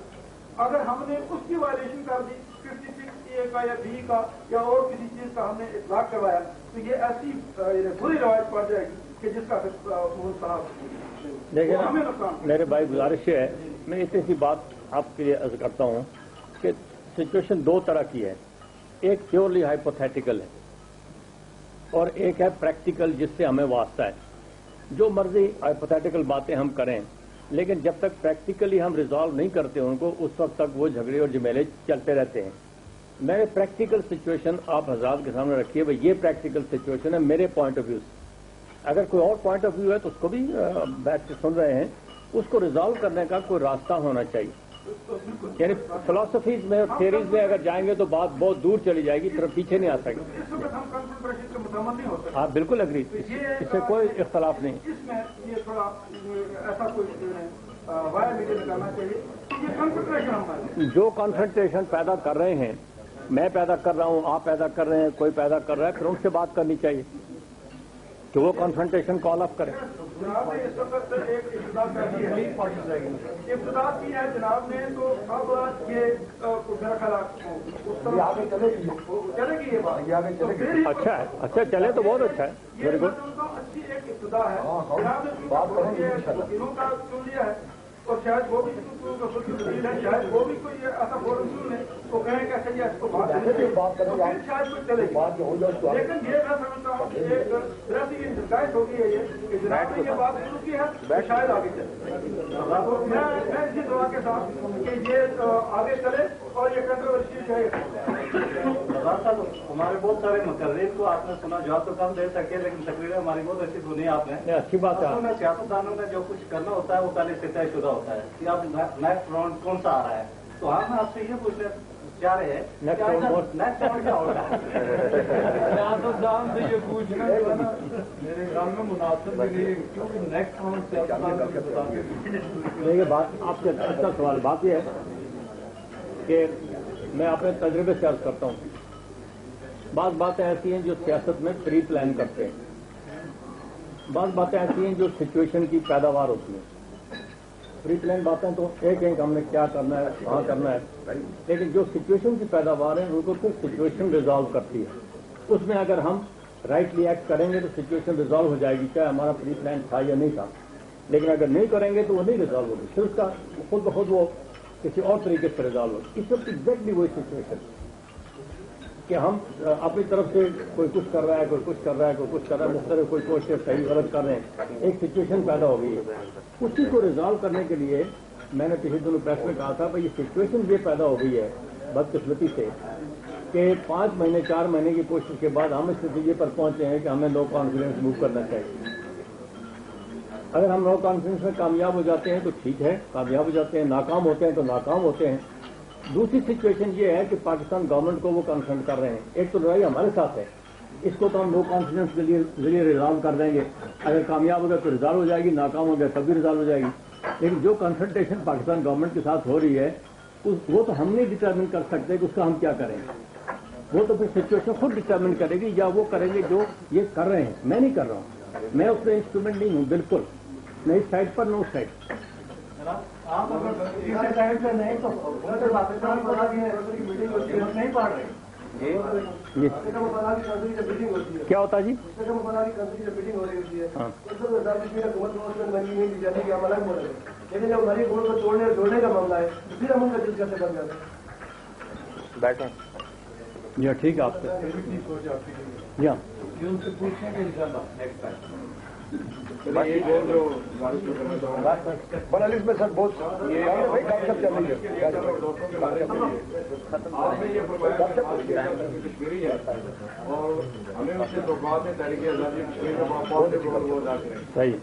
अगर हमने उसकी वायलेशन कर दी 56A का या B का या और किसी चीज का हमने इतलाक करवाया, तो ये ऐसी बुरी रवायत पड़ जाएगी कि जिसका देखिए ना मेरे भाई, गुजारिश है, मैं इतनी सी बात आपके लिए अर्ज करता हूं कि सिचुएशन 2 तरह की है। एक प्योरली हाइपोथेटिकल है और एक है प्रैक्टिकल जिससे हमें वास्ता है। जो मर्जी हाइपोथेटिकल बातें हम करें, लेकिन जब तक प्रैक्टिकली हम रिजॉल्व नहीं करते उनको, उस वक्त तक वो झगड़े और झमेले चलते रहते हैं। मैंने प्रैक्टिकल सिचुएशन आप हज़रात के सामने रखी है, भाई ये प्रैक्टिकल सिचुएशन है मेरे पॉइंट ऑफ व्यू से। अगर कोई और पॉइंट ऑफ व्यू है तो उसको भी बैठ के सुन रहे हैं, उसको रिजॉल्व करने का कोई रास्ता होना चाहिए। यानी फिलोसफीज में और थियरीज में अगर जाएंगे तो बात बहुत दूर चली जाएगी, फिर पीछे नहीं आ सकेगी। आप बिल्कुल अग्री, इससे कोई इख्तलाफ नहीं। इसमें ये थोड़ा ऐसा कोई निकालना चाहिए, ये कॉन्सेंट्रेशन जो कॉन्सेंट्रेशन पैदा कर रहे हैं, मैं पैदा कर रहा हूं, आप पैदा कर रहे हैं, कोई पैदा कर रहा है, फिर उनसे बात करनी चाहिए कि वो कॉन्फ्रंटेशन कॉल अप करें। जनाब ने इस वक्त एक इब्तदा की है जनाब ने, तो अब ये मेरा ख्याल आगे चलेगी ये बात। अच्छा है, अच्छा चले तो बहुत अच्छा है, वेरी गुड। अच्छी एक इब्तदा है, जनाब ने वकीलों का चुन लिया है, और शायद वो भी है, शायद वो भी कोई ऐसा फोरम चुन ले तो कहें कैसे जी इसको बात करें, शायद कुछ चलेगी। लेकिन ये मैं समझता हूँ कि एक तरह से ये डिस्गाइज हो गई है ये कि जनाब ने ये बात शुरू की है, शायद आगे चले। तो मैं इसी दुआ के साथ कि ये आगे चले और ये कंट्रोवर्सी है। हमारे बहुत सारे मुकर्रिर को आपने सुना, जवाब तो कम दे सके, लेकिन तकरीरें हमारी बहुत अच्छी सुनी आपने। अच्छी बात है। सियासतदानों में जो कुछ करना होता है वो पहले से तयशुदा होता है कि अब नेक्स्ट राउंड कौन सा आ रहा है। तो हम आपसे ये पूछने जा रहे हैं नेक्स्ट राउंड क्या होगा। सियासतदान से ये पूछना जो है ना मेरे ख्याल में मुनासिब नहीं, क्योंकि नेक्स्ट राउंड देखिए बात आपसे अच्छा सवाल। बात यह है कि मैं अपने तजर्बे से अर्ज करता हूँ, बात बातें ऐसी हैं जो सियासत में प्री प्लान करते हैं, बात बातें ऐसी हैं जो सिचुएशन की पैदावार होती हैं। प्री प्लान बातें तो एक हमने क्या करना है, कहाँ करना है, लेकिन जो सिचुएशन की पैदावार है उनको तो सिचुएशन रिजॉल्व करती है। उसमें अगर हम राइटली एक्ट करेंगे तो सिचुएशन रिजॉल्व हो जाएगी, चाहे हमारा प्री प्लान था या नहीं था। लेकिन अगर नहीं करेंगे तो वो नहीं रिजॉल्व होगी, फिर उसका खुद बखुद वो किसी और तरीके से रिजॉल्व होगी। इस वक्त एग्जैक्टली वही सिचुएशन कि हम अपनी तरफ से कोई कुछ कर रहा है, कोई कुछ कर रहा है, कोई कुछ कर रहा है, मुख्तलिफ कोई कोशिश सही गलत कर रहे हैं, एक सिचुएशन पैदा हो गई है। उसी को रिजॉल्व करने के लिए मैंने पिछले दिनों प्रेस में कहा था भाई ये सिचुएशन ये पैदा हो गई है बदकिस्मती से कि 5 महीने 4 महीने की कोशिश के बाद हम इस नतीजे पर पहुंचे हैं कि हमें नो कॉन्फिडेंस मूव करना चाहिए। अगर हम नो कॉन्फिडेंस में कामयाब हो जाते हैं तो ठीक है, कामयाब हो जाते हैं, नाकाम होते हैं तो नाकाम होते हैं। दूसरी सिचुएशन ये है कि पाकिस्तान गवर्नमेंट को वो कंसल्ट कर रहे हैं। एक तो लड़ाई हमारे साथ है, इसको तो हम नो कॉन्फिडेंस के लिए रिजॉल्व कर देंगे, अगर कामयाब हो गया तो रिजॉल्व हो जाएगी, नाकाम हो गया तब भी रिजॉल्व हो जाएगी। लेकिन जो कंसल्टेशन पाकिस्तान गवर्नमेंट के साथ हो रही है वो तो हम नहीं डिटर्मिन कर सकते कि उसका हम क्या करेंगे, वो तो फिर सिचुएशन खुद डिटर्मिन करेगी या वो करेंगे जो ये कर रहे हैं। मैं नहीं कर रहा हूँ, मैं उसमें इंस्ट्रूमेंट नहीं हूँ, बिल्कुल नहीं साइड पर नो साइड। आप अगर इस साइड से नहीं तो पाकिस्तान की मीटिंग होती है, नहीं पढ़ रहे क्या होता है जी? मीटिंग हो रही होती है, लेकिन जब हमारी बोर्ड को जोड़ने का मामला है तो फिर हम उनका दिल कैसे बन जाते हैं। बैठे जी ठीक है, आपसे जी हाँ उनसे पूछेंगे इंशाल्लाह नेक्स्ट टाइम। चलिए एक और जो बारिश में करना चाहूँगा बड़ा लिस्ट में सर बहुत ये भाई गपशप चल रही है। डॉक्टरों के बारे में आपने ये फरमाया कि आज की कश्मीरी है और हमें उससे रुकवाते तहरीक आज़ादी कश्मीर का बहुत पॉजिटिव रोल वो अदा करें। सही,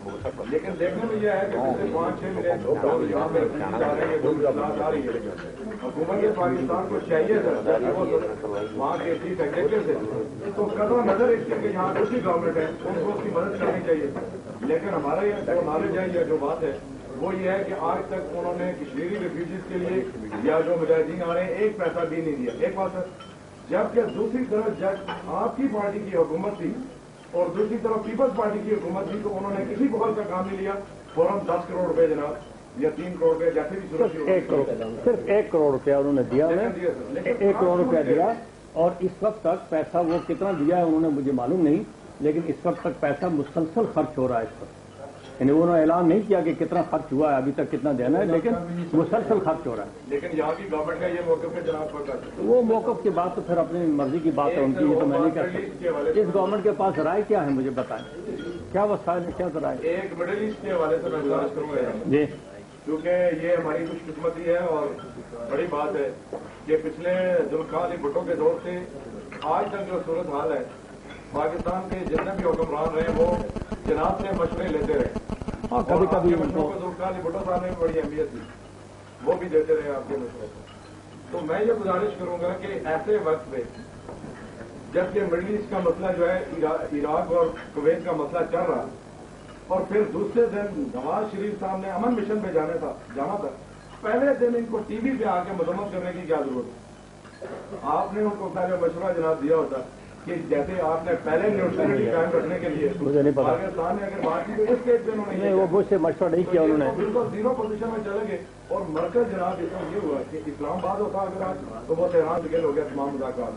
लेकिन देखने में यह है कि पिछले 5-6 महीने लोग यहाँ पे आ रहे हैं, लोग आ रही है। हुकूमत पाकिस्तान को चाहिए वहाँ के चीफ एग्जीक्यूटिव से तो कदम नजर इसके कि यहाँ दूसरी गवर्नमेंट है उनको उसकी मदद करनी चाहिए। लेकिन हमारा ये जो नॉलेज है या जो बात है वो ये है कि आज तक उन्होंने कश्मीरी रिफ्यूजीज के लिए या जो मुजाहिदीन आ रहे हैं एक पैसा भी नहीं दिया। एक बात है, जबकि दूसरी तरफ जब आपकी पार्टी की हुकूमत थी और दूसरी तरफ पीपल्स पार्टी की हुकूमत थी तो उन्होंने किसी बहल का काम नहीं लिया, फौरन 10 करोड़ रुपए जनाब या 3 करोड़ रुपए जैसे भी सिर्फ 1 करोड़ रुपया उन्होंने दिया, 1 करोड़ रुपया दिया। और इस वक्त तक पैसा वो कितना दिया है उन्होंने मुझे मालूम नहीं, लेकिन इस वक्त तक पैसा मुसलसल खर्च हो रहा है इस पर। यानी उन्होंने ऐलान नहीं किया कि कितना खर्च हुआ है, अभी तक कितना देना है, लेकिन मुसलसल खर्च हो रहा है। लेकिन यहाँ की गवर्नमेंट का ये मौके पे जनाब पड़ता है वो मौकफ की बात तो फिर अपनी मर्जी की बात है उनकी, ये तो मैं नहीं कह सकता। इस गवर्नमेंट के पास राय क्या है मुझे बताएं, क्या वसाइल है, क्या राय? एक मिडिल ईस्ट के हवाले से मैं गुजारिश करूंगा जी, क्योंकि ये हमारी खुशकिस्मती है और बड़ी बात है कि पिछले जुल्फिकार अली भुट्टो के दौर से आज तक जो सूरत हाल है पाकिस्तान के जितने भी हुक्मरान रहे वो जनाब से मशवरे लेते रहे और कभी कभी जुल्फिकार अली भुट्टो साहब ने बड़ी अहमियत दी, वो भी देते रहे आपके मशवरे को। तो मैं ये गुजारिश करूंगा कि ऐसे वक्त में जबकि मिडिल ईस्ट का मसला जो है इराक और कुवैत का मसला चल रहा और फिर दूसरे दिन नवाज शरीफ साहब ने अमन मिशन पे जाना था, पहले दिन इनको टीवी पे आके मजम्मत करने की क्या जरूरत है? आपने उनको पहले मशवरा जनाब दिया होता कि जैसे आपने पहले न्यूट्रलिटी कायम रखने के लिए मुझे नहीं पता पाकिस्तान ने अगर बात की तो इस केस पे उन्होंने नहीं, वो मुझसे मशवरा नहीं किया उन्होंने। बिल्कुल जीरो पोजीशन में चले गए और मरकज जनाब इसमें ये हुआ कि इस्लामाबाद होता अगर आज तो वो तेहरान से हो गया तमाम मुज़ाकरात।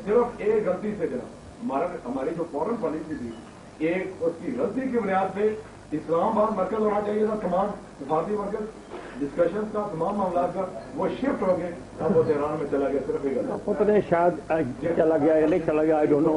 सिर्फ एक गलती से जनाब हमारी जो फॉरेन पॉलिसी थी, एक उसकी गलती की बुनियाद पे इस्लामाबाद मरकज होना चाहिए था, तमाम सफारती मरकज डिस्कशन का तमाम मामला का वो शिफ्ट हो गए, अब वो तेहरान में चला गया। सिर्फ एक पता नहीं शायद चला गया या नहीं चला गया, आई डोंट नो।